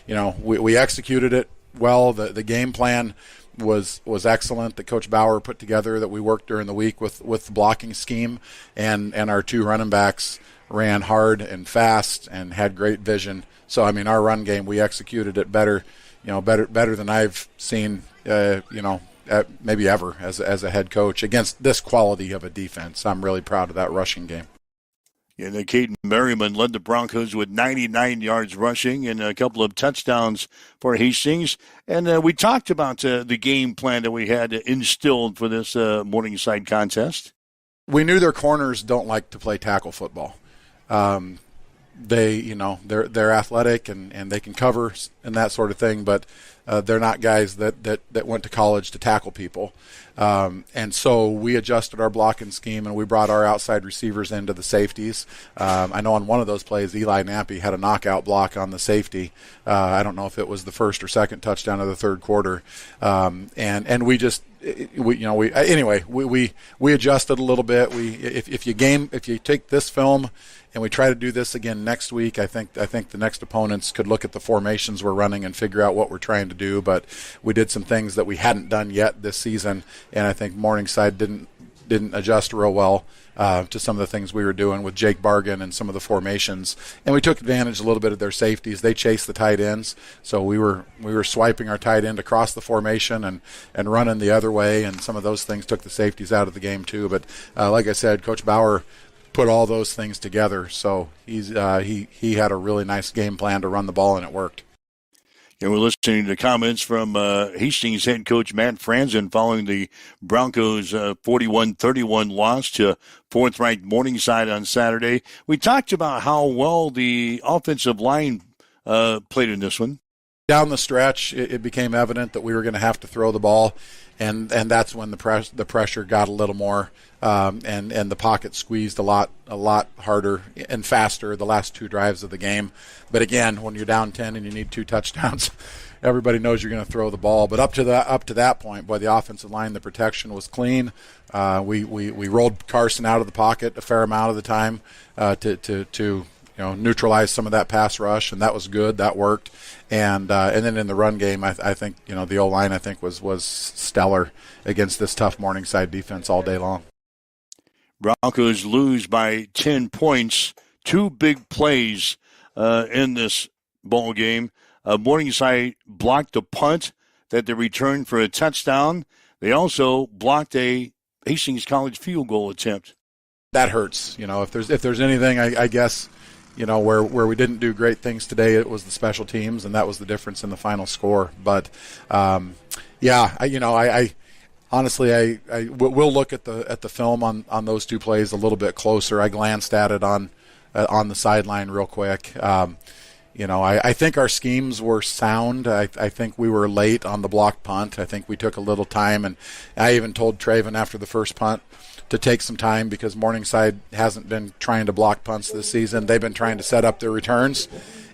We executed it well. The game plan was excellent that Coach Bauer put together, that we worked during the week with the blocking scheme, and our 2 running backs ran hard and fast and had great vision. So our run game, we executed it better than I've seen maybe ever as a head coach against this quality of a defense. I'm really proud of that rushing game. And Caden Merriman led the Broncos with 99 yards rushing and a couple of touchdowns for Hastings. And we talked about the game plan that we had instilled for this Morningside contest. We knew their corners don't like to play tackle football. They're athletic and they can cover and that sort of thing, but they're not guys that went to college to tackle people. And so we adjusted our blocking scheme and we brought our outside receivers into the safeties. I know on one of those plays, Eli Nappy had a knockout block on the safety. I don't know if it was the first or second touchdown of the third quarter. And we just, we adjusted a little bit. If you take this film and we try to do this again next week, I think the next opponents could look at the formations we're running and figure out what we're trying to do. But we did some things that we hadn't done yet this season, and I think Morningside didn't adjust real well to some of the things we were doing with Jake Bargan and some of the formations. And we took advantage a little bit of their safeties. They chased the tight ends, so we were swiping our tight end across the formation and running the other way, and some of those things took the safeties out of the game too. But like I said, Coach Bauer put all those things together, so he had a really nice game plan to run the ball, and it worked. And we're listening to comments from Hastings head coach Matt Franzen following the Broncos' 41-31 loss to fourth-ranked Morningside on Saturday. We talked about how well the offensive line played in this one. Down the stretch, it became evident that we were going to have to throw the ball, and that's when the pressure got a little more, and the pocket squeezed a lot harder and faster the last two drives of the game. But again, when you're down 10 and you need two touchdowns, everybody knows you're going to throw the ball. But up to that point, boy, the offensive line, the protection was clean. We rolled Carson out of the pocket a fair amount of the time to neutralize some of that pass rush, and that was good. That worked. And then in the run game, I think the O-line I think was stellar against this tough Morningside defense all day long. Broncos lose by 10 points. Two big plays in this ball game. Morningside blocked a punt that they returned for a touchdown. They also blocked a Hastings College field goal attempt. That hurts. If there's anything, I guess, where we didn't do great things today, it was the special teams, and that was the difference in the final score. But honestly, we'll look at the film on those two plays a little bit closer. I glanced at it on the sideline real quick. I think our schemes were sound. I think we were late on the block punt. I think we took a little time, and I even told Traven after the first punt to take some time because Morningside hasn't been trying to block punts this season. They've been trying to set up their returns,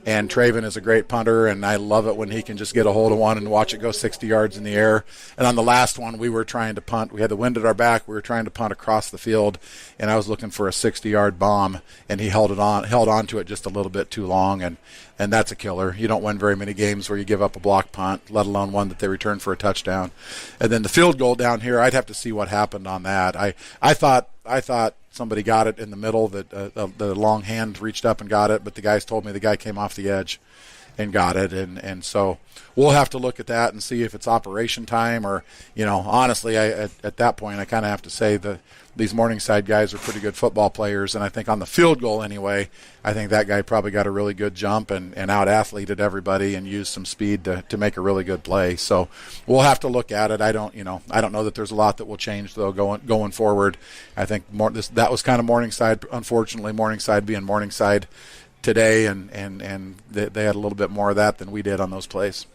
and Traven is a great punter, and I love it when he can just get a hold of one and watch it go 60 yards in the air. And on the last one, we were trying to punt. We had the wind at our back. We were trying to punt across the field, and I was looking for a 60-yard bomb, and he held on to it just a little bit too long, and that's a killer. You don't win very many games where you give up a block punt, let alone one that they return for a touchdown. And then the field goal down here, I'd have to see what happened on that. I thought somebody got it in the middle, that the long hand reached up and got it, but the guys told me the guy came off the edge and got it, and so we'll have to look at that and see if it's operation time or, honestly, at that point I kind of have to say these Morningside guys are pretty good football players, and I think on the field goal anyway, I think that guy probably got a really good jump and out-athleted everybody and used some speed to make a really good play. So we'll have to look at it. I don't know that there's a lot that will change though going forward. I think that was kind of Morningside. Unfortunately, Morningside being Morningside today, and they had a little bit more of that than we did on those plays.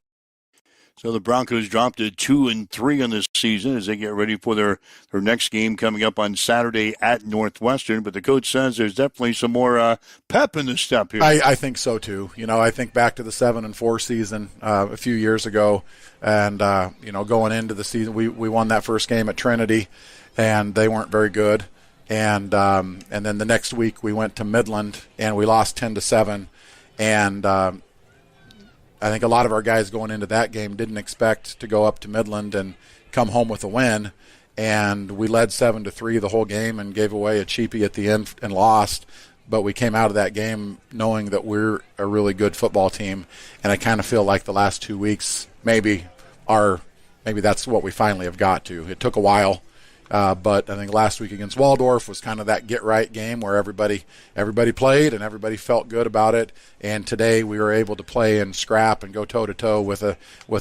So the Broncos dropped to 2-3 on this season as they get ready for their next game coming up on Saturday at Northwestern. But the coach says there's definitely some more pep in the step here. I think so too. I think back to the 7-4 season a few years ago, and going into the season, we won that first game at Trinity, and they weren't very good. And then the next week we went to Midland and we lost 10-7, and I think a lot of our guys going into that game didn't expect to go up to Midland and come home with a win, and we led 7-3 the whole game and gave away a cheapie at the end and lost. But we came out of that game knowing that we're a really good football team, and I kind of feel like the last 2 weeks maybe that's what we finally have got to. It took a while. But I think last week against Waldorf was kind of that get-right game where everybody played and everybody felt good about it. And today we were able to play and scrap and go toe-to-toe with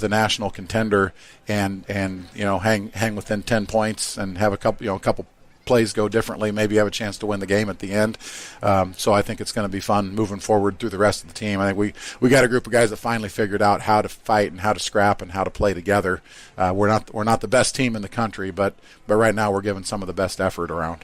a national contender and hang within 10 points and have a couple plays go differently, maybe have a chance to win the game at the end. So I think it's going to be fun moving forward through the rest of the team. I think we got a group of guys that finally figured out how to fight and how to scrap and how to play together. We're not the best team in the country, but right now we're giving some of the best effort around.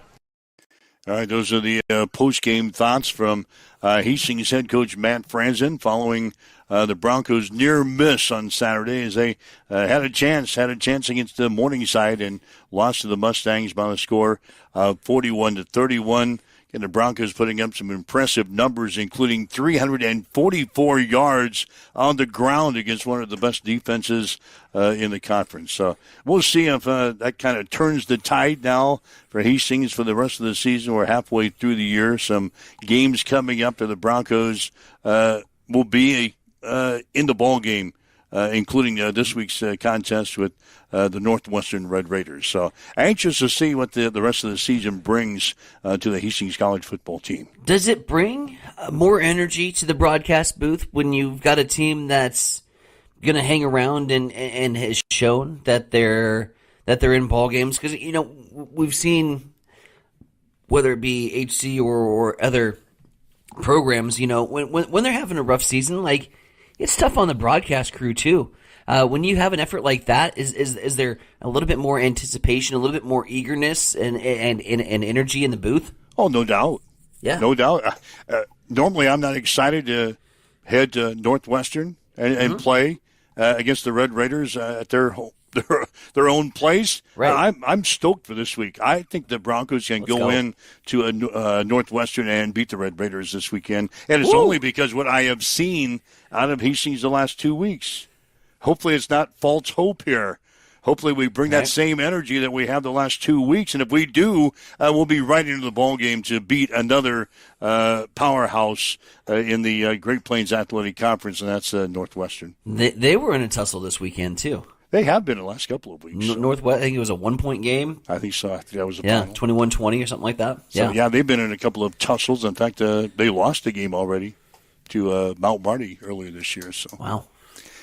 All right, those are the post-game thoughts from Hastings head coach Matt Franzen following the Broncos' near miss on Saturday as they had a chance against the Morningside and lost to the Mustangs by a score of 41-31. And the Broncos putting up some impressive numbers, including 344 yards on the ground against one of the best defenses in the conference. So we'll see if that kind of turns the tide now for Hastings for the rest of the season. We're halfway through the year. Some games coming up that the Broncos will be in the ball game, including this week's contest with the Northwestern Red Raiders. So anxious to see what the rest of the season brings to the Hastings College football team. Does it bring more energy to the broadcast booth when you've got a team that's going to hang around and has shown that they're in ball games? Because we've seen, whether it be HC or other programs, when they're having a rough season, like, it's tough on the broadcast crew too. When you have an effort like that, is there a little bit more anticipation, a little bit more eagerness and energy in the booth? Oh, no doubt. Yeah. No doubt. Normally, I'm not excited to head to Northwestern and play against the Red Raiders at their own place. Right. I'm stoked for this week. I think the Broncos can go in to a Northwestern and beat the Red Raiders this weekend. And it's only because what I have seen out of Hastings the last 2 weeks. Hopefully it's not false hope here. Hopefully we bring that same energy that we have the last 2 weeks. And if we do, we'll be right into the ball game to beat another powerhouse in the Great Plains Athletic Conference, and that's Northwestern. They were in a tussle this weekend, too. They have been the last couple of weeks. Northwest, I think it was a 1-point game. I think so. I think that was a final. 21-20 or something like that. So, they've been in a couple of tussles. In fact, they lost a game already to Mount Marty earlier this year. So wow.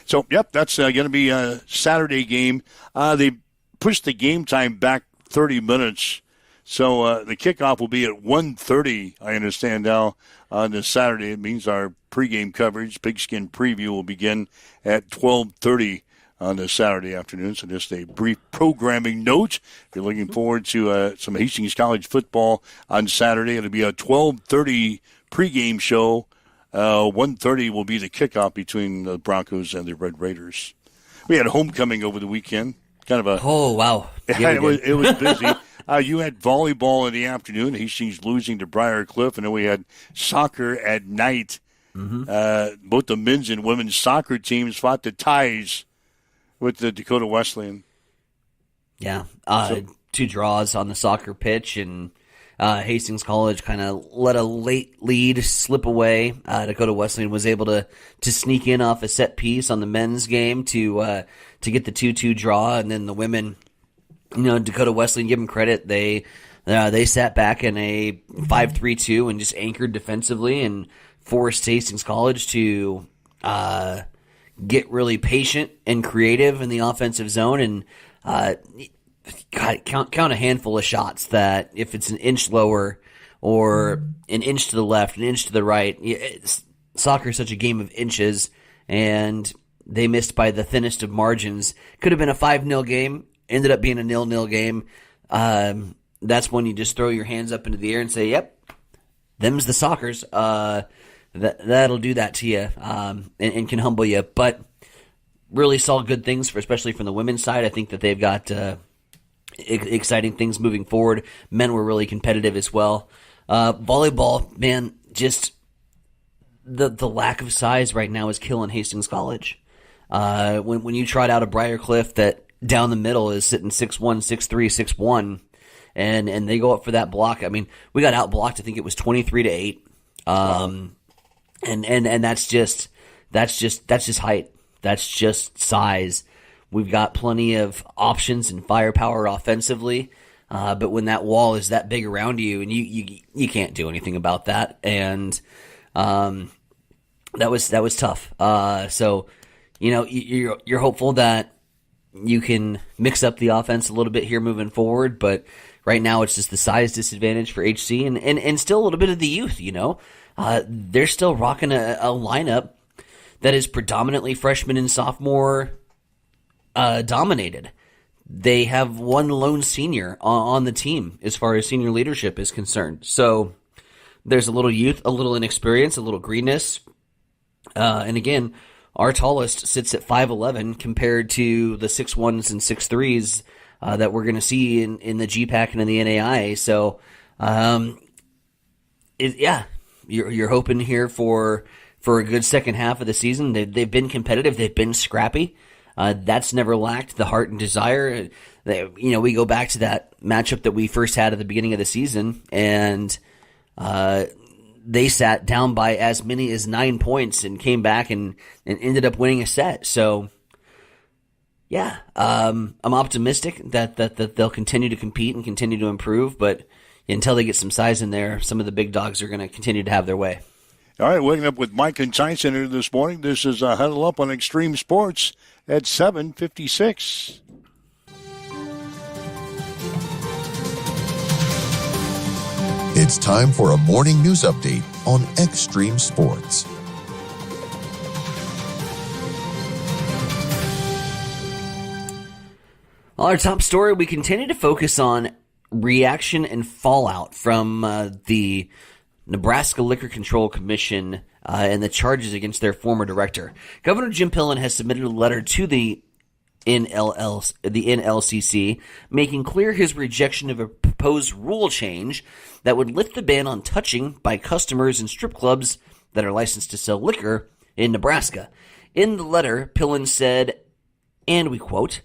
So, yep, that's going to be a Saturday game. They pushed the game time back 30 minutes. So the kickoff will be at 1:30, I understand now, on this Saturday. It means our pregame coverage, Pigskin Preview, will begin at 12:30 on this Saturday afternoon. So just a brief programming note. If you're looking forward to some Hastings College football on Saturday, it'll be a 12:30 pregame show. 1:30 will be the kickoff between the Broncos and the Red Raiders. We had homecoming over the weekend. Kind of a wow! Yeah, it was busy. You had volleyball in the afternoon. Hastings losing to Briarcliff, and then we had soccer at night. Mm-hmm. Both the men's and women's soccer teams fought the ties with the Dakota Wesleyan. Yeah, 2 draws on the soccer pitch, and Hastings College kind of let a late lead slip away. Dakota Wesleyan was able to sneak in off a set piece on the men's game to get the 2-2 draw, and then the women, Dakota Wesleyan, give them credit, they sat back in a 5-3-2 and just anchored defensively and forced Hastings College to get really patient and creative in the offensive zone, and count a handful of shots that if it's an inch lower or an inch to the left, an inch to the right, soccer is such a game of inches, and they missed by the thinnest of margins. Could have been a 5-0 game, ended up being a 0-0 game. That's when you just throw your hands up into the air and say, yep, them's the Sockers. That'll do that to you and can humble you. But really saw good things, especially from the women's side. I think that they've got exciting things moving forward. Men were really competitive as well. Volleyball, man, just the lack of size right now is killing Hastings College. When you trot out a Briarcliff that down the middle is sitting 6'1", 6'3", 6'1", and they go up for that block. I mean, we got out blocked. I think it was 23-8. And that's just height. That's just size. We've got plenty of options and firepower offensively. But when that wall is that big around you, and you can't do anything about that, and that was tough. So you're hopeful that you can mix up the offense a little bit here moving forward, but right now it's just the size disadvantage for HC and still a little bit of the youth. They're still rocking a lineup that is predominantly freshman and sophomore dominated. They have one lone senior on the team as far as senior leadership is concerned. So there's a little youth, a little inexperience, a little greenness. And again, our tallest sits at 5'11" compared to the 6'1s and 6'3s that we're going to see in the GPAC and in the NAIA. So, you're hoping here for a good second half of the season. They've been competitive. They've been scrappy. That's never lacked the heart and desire. We go back to that matchup that we first had at the beginning of the season, and they sat down by as many as 9 points and came back and ended up winning a set. So, I'm optimistic that they'll continue to compete and continue to improve, but until they get some size in there, some of the big dogs are going to continue to have their way. All right, waking up with Mike and Tyson here this morning. This is a Huddle Up on Extreme Sports at 7:56. It's time for a morning news update on Extreme Sports. Well, our top story, we continue to focus on reaction and fallout from the Nebraska Liquor Control Commission and the charges against their former director. Governor Jim Pillen has submitted a letter to the NLCC, making clear his rejection of a proposed rule change that would lift the ban on touching by customers in strip clubs that are licensed to sell liquor in Nebraska. In the letter, Pillen said, and we quote,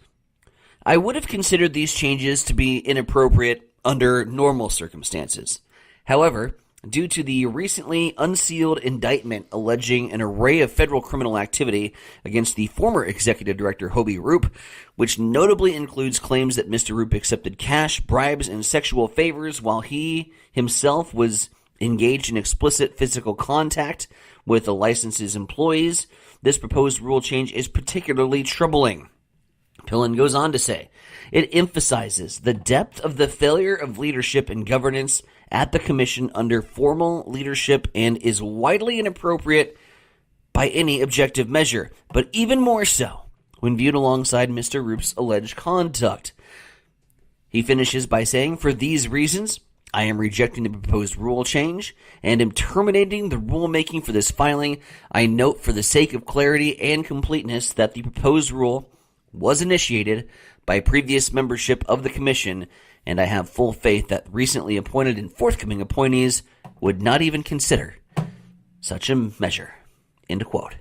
"I would have considered these changes to be inappropriate under normal circumstances. However, due to the recently unsealed indictment alleging an array of federal criminal activity against the former executive director Hobie Roop, which notably includes claims that Mr. Roop accepted cash, bribes, and sexual favors while he himself was engaged in explicit physical contact with the license's employees, this proposed rule change is particularly troubling." Pillen goes on to say, "It emphasizes the depth of the failure of leadership and governance at the commission under formal leadership and is widely inappropriate by any objective measure, but even more so when viewed alongside Mr. Roop's alleged conduct." He finishes by saying, "For these reasons, I am rejecting the proposed rule change and am terminating the rulemaking for this filing. I note for the sake of clarity and completeness that the proposed rule was initiated by previous membership of the commission, and I have full faith that recently appointed and forthcoming appointees would not even consider such a measure." End quote.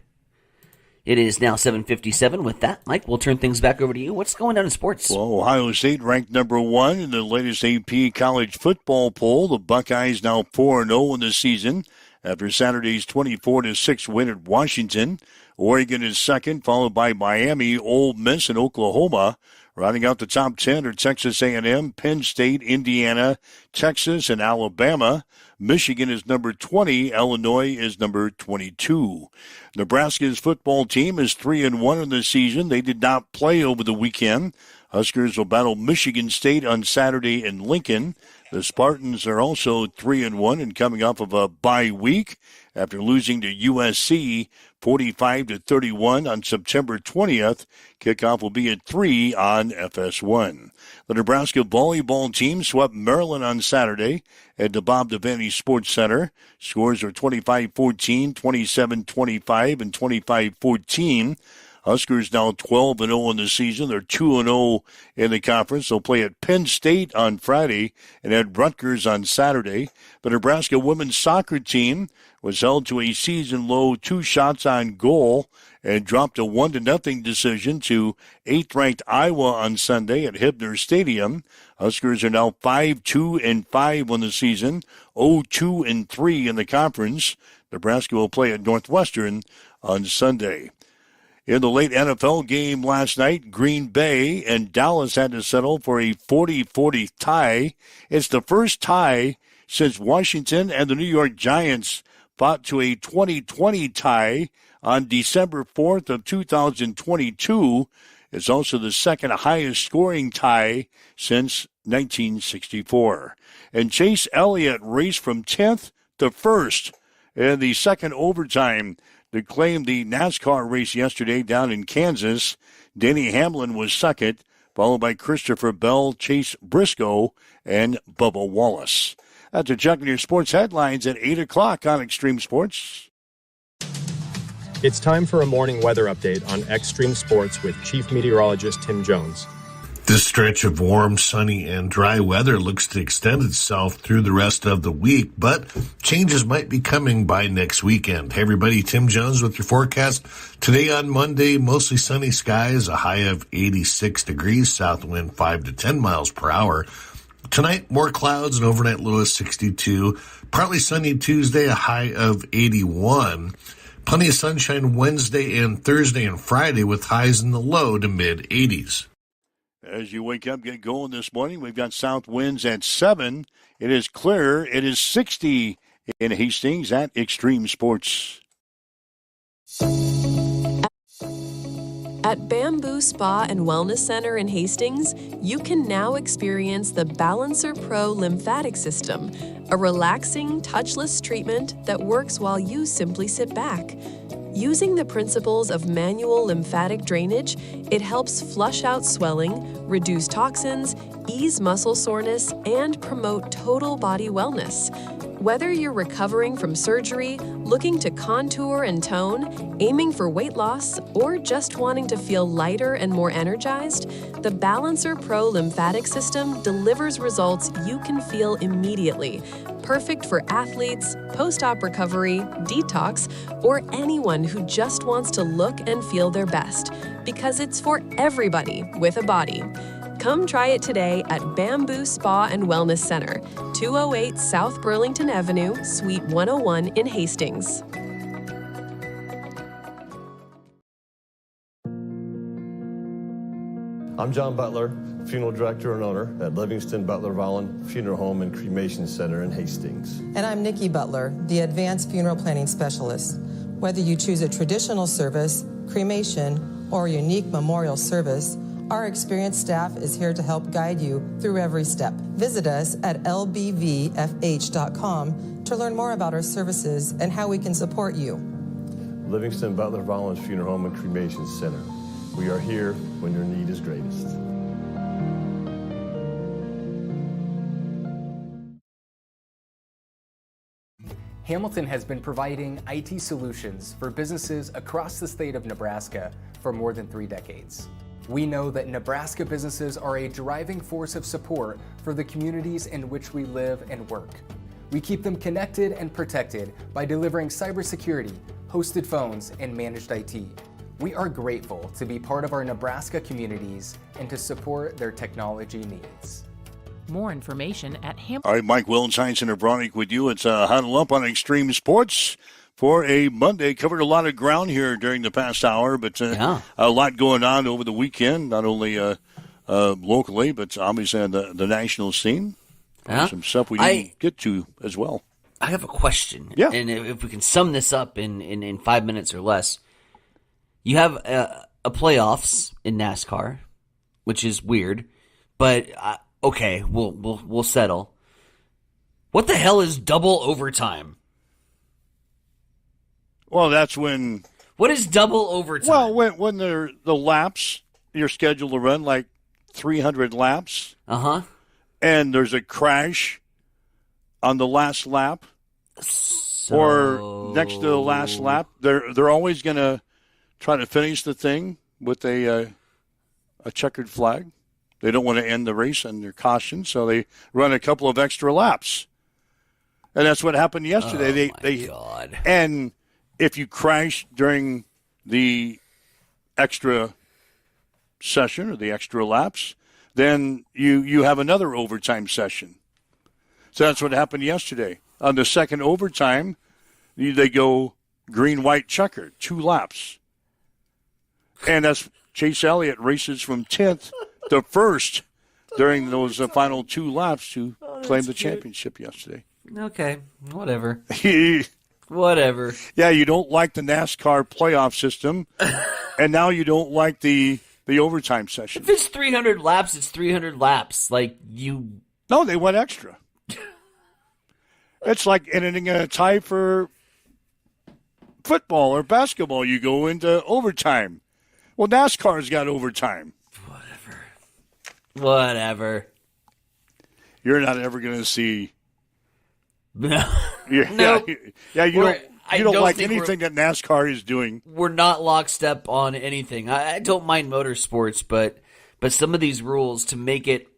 It is now 7:57. With that, Mike, we'll turn things back over to you. What's going on in sports? Well, Ohio State ranked number 1 in the latest AP college football poll. The Buckeyes now 4-0 in the season after Saturday's 24-6 win at Washington. Oregon is second, followed by Miami, Ole Miss, and Oklahoma. Rounding out the top 10 are Texas A&M, Penn State, Indiana, Texas, and Alabama. Michigan is number 20. Illinois is number 22. Nebraska's football team is 3-1 in the season. They did not play over the weekend. Huskers will battle Michigan State on Saturday in Lincoln. The Spartans are also 3-1 and coming off of a bye week after losing to USC 45-31 on September 20th. Kickoff will be at 3 on FS1. The Nebraska volleyball team swept Maryland on Saturday at the Bob Devaney Sports Center. Scores are 25-14, 27-25, and 25-14. Huskers now 12-0 in the season. They're 2-0 in the conference. They'll play at Penn State on Friday and at Rutgers on Saturday. The Nebraska women's soccer team was held to a season-low 2 shots on goal and dropped a 1-0 decision to 8th-ranked Iowa on Sunday at Hibner Stadium. Huskers are now 5-2-5 on the season, 0-2-3 in the conference. Nebraska will play at Northwestern on Sunday. In the late NFL game last night, Green Bay and Dallas had to settle for a 40-40 tie. It's the first tie since Washington and the New York Giants fought to a 20-20 tie on December 4th of 2022. It's also the second highest scoring tie since 1964. And Chase Elliott raced from 10th to 1st in the second overtime to claim the NASCAR race yesterday down in Kansas. Denny Hamlin was second, followed by Christopher Bell, Chase Briscoe, and Bubba Wallace. That's a check on your sports headlines at 8 o'clock on Extreme Sports. It's time for a morning weather update on Extreme Sports with Chief Meteorologist Tim Jones. This stretch of warm, sunny, and dry weather looks to extend itself through the rest of the week, but changes might be coming by next weekend. Hey everybody, Tim Jones with your forecast. Today on Monday, mostly sunny skies, a high of 86 degrees, south wind 5 to 10 miles per hour. Tonight, more clouds, an overnight low of 62. Partly sunny Tuesday, a high of 81. Plenty of sunshine Wednesday and Thursday and Friday with highs in the low to mid-80s. As you wake up, get going this morning, we've got south winds at 7. It is clear. It is 60 in Hastings at Extreme Sports. At Bamboo Spa and Wellness Center in Hastings, you can now experience the Balancer Pro lymphatic system, a relaxing, touchless treatment that works while you simply sit back. Using the principles of manual lymphatic drainage, it helps flush out swelling, reduce toxins, ease muscle soreness, and promote total body wellness. Whether you're recovering from surgery, looking to contour and tone, aiming for weight loss, or just wanting to feel lighter and more energized, the Balancer Pro lymphatic system delivers results you can feel immediately. Perfect for athletes, post-op recovery, detox, or anyone who just wants to look and feel their best, because it's for everybody with a body. Come try it today at Bamboo Spa and Wellness Center, 208 South Burlington Avenue, Suite 101 in Hastings. I'm John Butler, Funeral Director and Owner at Livingston Butler Volland Funeral Home and Cremation Center in Hastings. And I'm Nikki Butler, the Advanced Funeral Planning Specialist. Whether you choose a traditional service, cremation, or a unique memorial service, our experienced staff is here to help guide you through every step. Visit us at lbvfh.com to learn more about our services and how we can support you. Livingston Butler Volland Funeral Home and Cremation Center. We are here when your need is greatest. Hamilton has been providing IT solutions for businesses across the state of Nebraska for more than 3 decades. We know that Nebraska businesses are a driving force of support for the communities in which we live and work. We keep them connected and protected by delivering cybersecurity, hosted phones, and managed IT. We are grateful to be part of our Nebraska communities and to support their technology needs. More information at Hamilton. All right, Mike Wills, Heinz, and Abronic with you. It's Huddle Up on Extreme Sports for a Monday. Covered a lot of ground here during the past hour, but a lot going on over the weekend, not only locally, but obviously on the national scene. Some stuff we didn't get to as well. I have a question. Yeah. And if we can sum this up in 5 minutes or less. You have a playoffs in NASCAR, which is weird, but okay, we'll settle. What the hell is double overtime? Well, that's when. What is double overtime? Well, when the laps, you're scheduled to run like 300 laps. And there's a crash on the last lap, or next to the last lap. They're always going to try to finish the thing with a checkered flag. They don't want to end the race under caution, so they run a couple of extra laps. And that's what happened yesterday. God. And if you crash during the extra session or the extra laps, then you have another overtime session. So that's what happened yesterday. On the second overtime, they go green, white, checkered, 2 laps. And that's Chase Elliott races from 10th to 1st during those final 2 laps to claim the championship yesterday. Okay, whatever. Whatever. Yeah, you don't like the NASCAR playoff system, and now you don't like the overtime session. If it's 300 laps, it's 300 laps. Like, you... No, they went extra. It's like ending in a tie for football or basketball. You go into overtime. Well, NASCAR's got overtime. Whatever. You're not ever going to see. No. Yeah, you don't like anything that NASCAR is doing. We're not lockstep on anything. I don't mind motorsports, but some of these rules to make it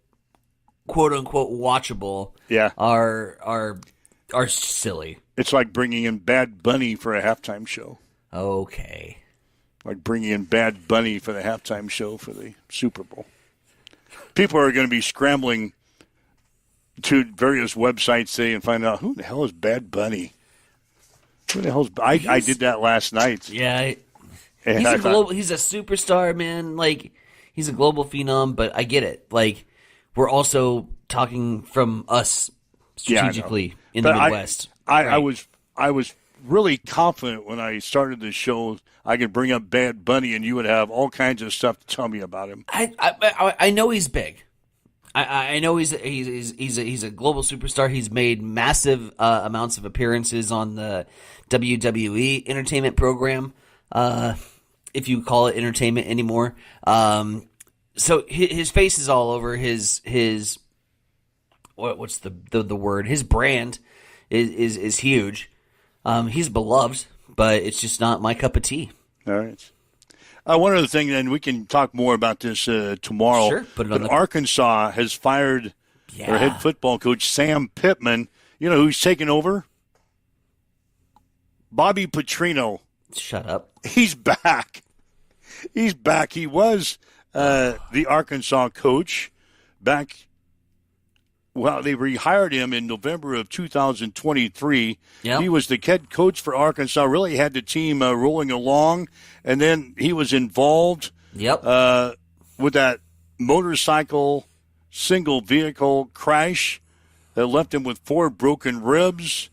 quote unquote watchable, are silly. It's like bringing in Bad Bunny for a halftime show. Okay. Like bringing in Bad Bunny for the halftime show for the Super Bowl. People are going to be scrambling to various websites today and find out who the hell is Bad Bunny. Who the hell's I did that last night. Yeah, he's a superstar, man. Like, he's a global phenom, but I get it. Like, we're also talking from us strategically in the Midwest. I was really confident when I started the show I could bring up Bad Bunny and you would have all kinds of stuff to tell me about him. I know he's big. I know he's a global superstar. He's made massive amounts of appearances on the WWE entertainment program, if you call it entertainment anymore. So his face is all over his what's the word? His brand is huge. He's beloved, but it's just not my cup of tea. All right. One other thing, and we can talk more about this tomorrow. Sure. But Arkansas has fired their head football coach, Sam Pittman. You know who's taken over? Bobby Petrino. Shut up. He's back. He's back. He was the Arkansas coach back. Well, they rehired him in November of 2023. Yep. He was the head coach for Arkansas, really had the team rolling along, and then he was involved with that motorcycle single vehicle crash that left him with 4 broken ribs.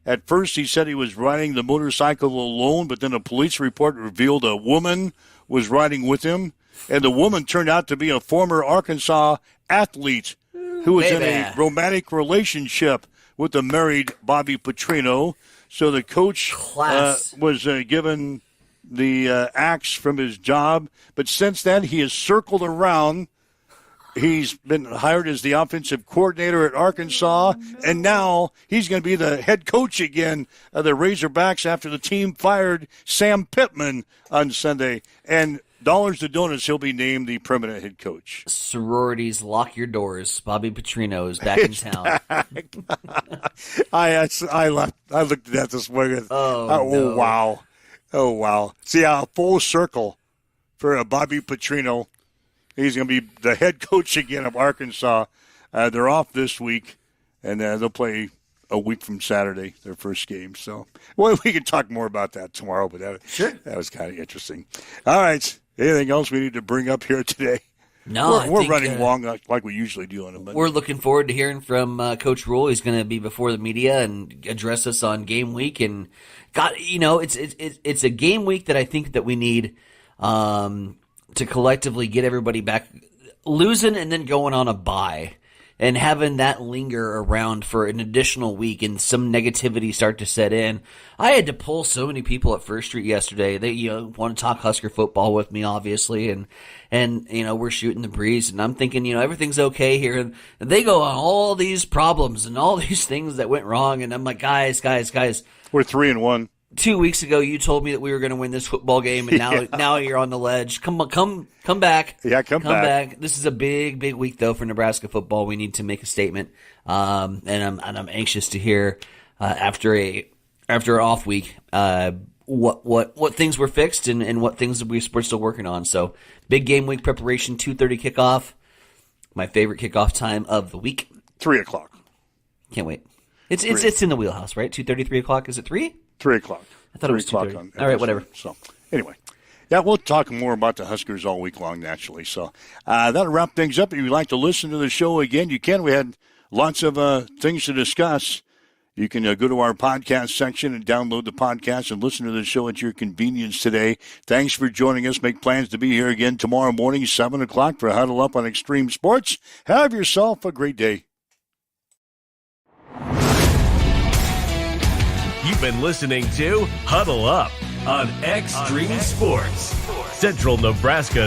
At first, he said he was riding the motorcycle alone, but then a police report revealed a woman was riding with him, and the woman turned out to be a former Arkansas athlete who was in a romantic relationship with the married Bobby Petrino. So the coach was given the axe from his job. But since then, he has circled around. He's been hired as the offensive coordinator at Arkansas, and now he's going to be the head coach again of the Razorbacks after the team fired Sam Pittman on Sunday. And dollars to donuts, he'll be named the permanent head coach. Sororities, lock your doors. Bobby Petrino is back in town. I looked at that this morning. No. Wow. See, a full circle for Bobby Petrino. He's going to be the head coach again of Arkansas. They're off this week, and they'll play a week from Saturday, their first game. So, well, we can talk more about that tomorrow, but that was kind of interesting. All right. Anything else we need to bring up here today? No, we're running long like we usually do on a Monday. We're looking forward to hearing from Coach Rule. He's going to be before the media and address us on game week. And it's a game week that I think that we need to collectively get everybody back, losing and then going on a bye, and having that linger around for an additional week and some negativity start to set in. I had to pull so many people at First Street yesterday. They want to talk Husker football with me, obviously, and we're shooting the breeze, and I'm thinking everything's okay here, and they go on all these problems and all these things that went wrong, and I'm like, guys, we're 3-1. 2 weeks ago, you told me that we were going to win this football game, and now you're on the ledge. Come back. Yeah, come back. This is a big week, though, for Nebraska football. We need to make a statement, and I'm anxious to hear after an off week what things were fixed and what things we're still working on. So big game week preparation, 2:30 kickoff. My favorite kickoff time of the week. 3:00. Can't wait. It's in the wheelhouse, right? 2:30, 3:00. Is it 3? 3:00. I thought it was 2:30. All right, whatever. So, anyway. Yeah, we'll talk more about the Huskers all week long, naturally. So that'll wrap things up. If you'd like to listen to the show again, you can. We had lots of things to discuss. You can go to our podcast section and download the podcast and listen to the show at your convenience today. Thanks for joining us. Make plans to be here again tomorrow morning, 7 o'clock for Huddle Up on Extreme Sports. Have yourself a great day. You've been listening to Huddle Up on Extreme Sports, Central Nebraska.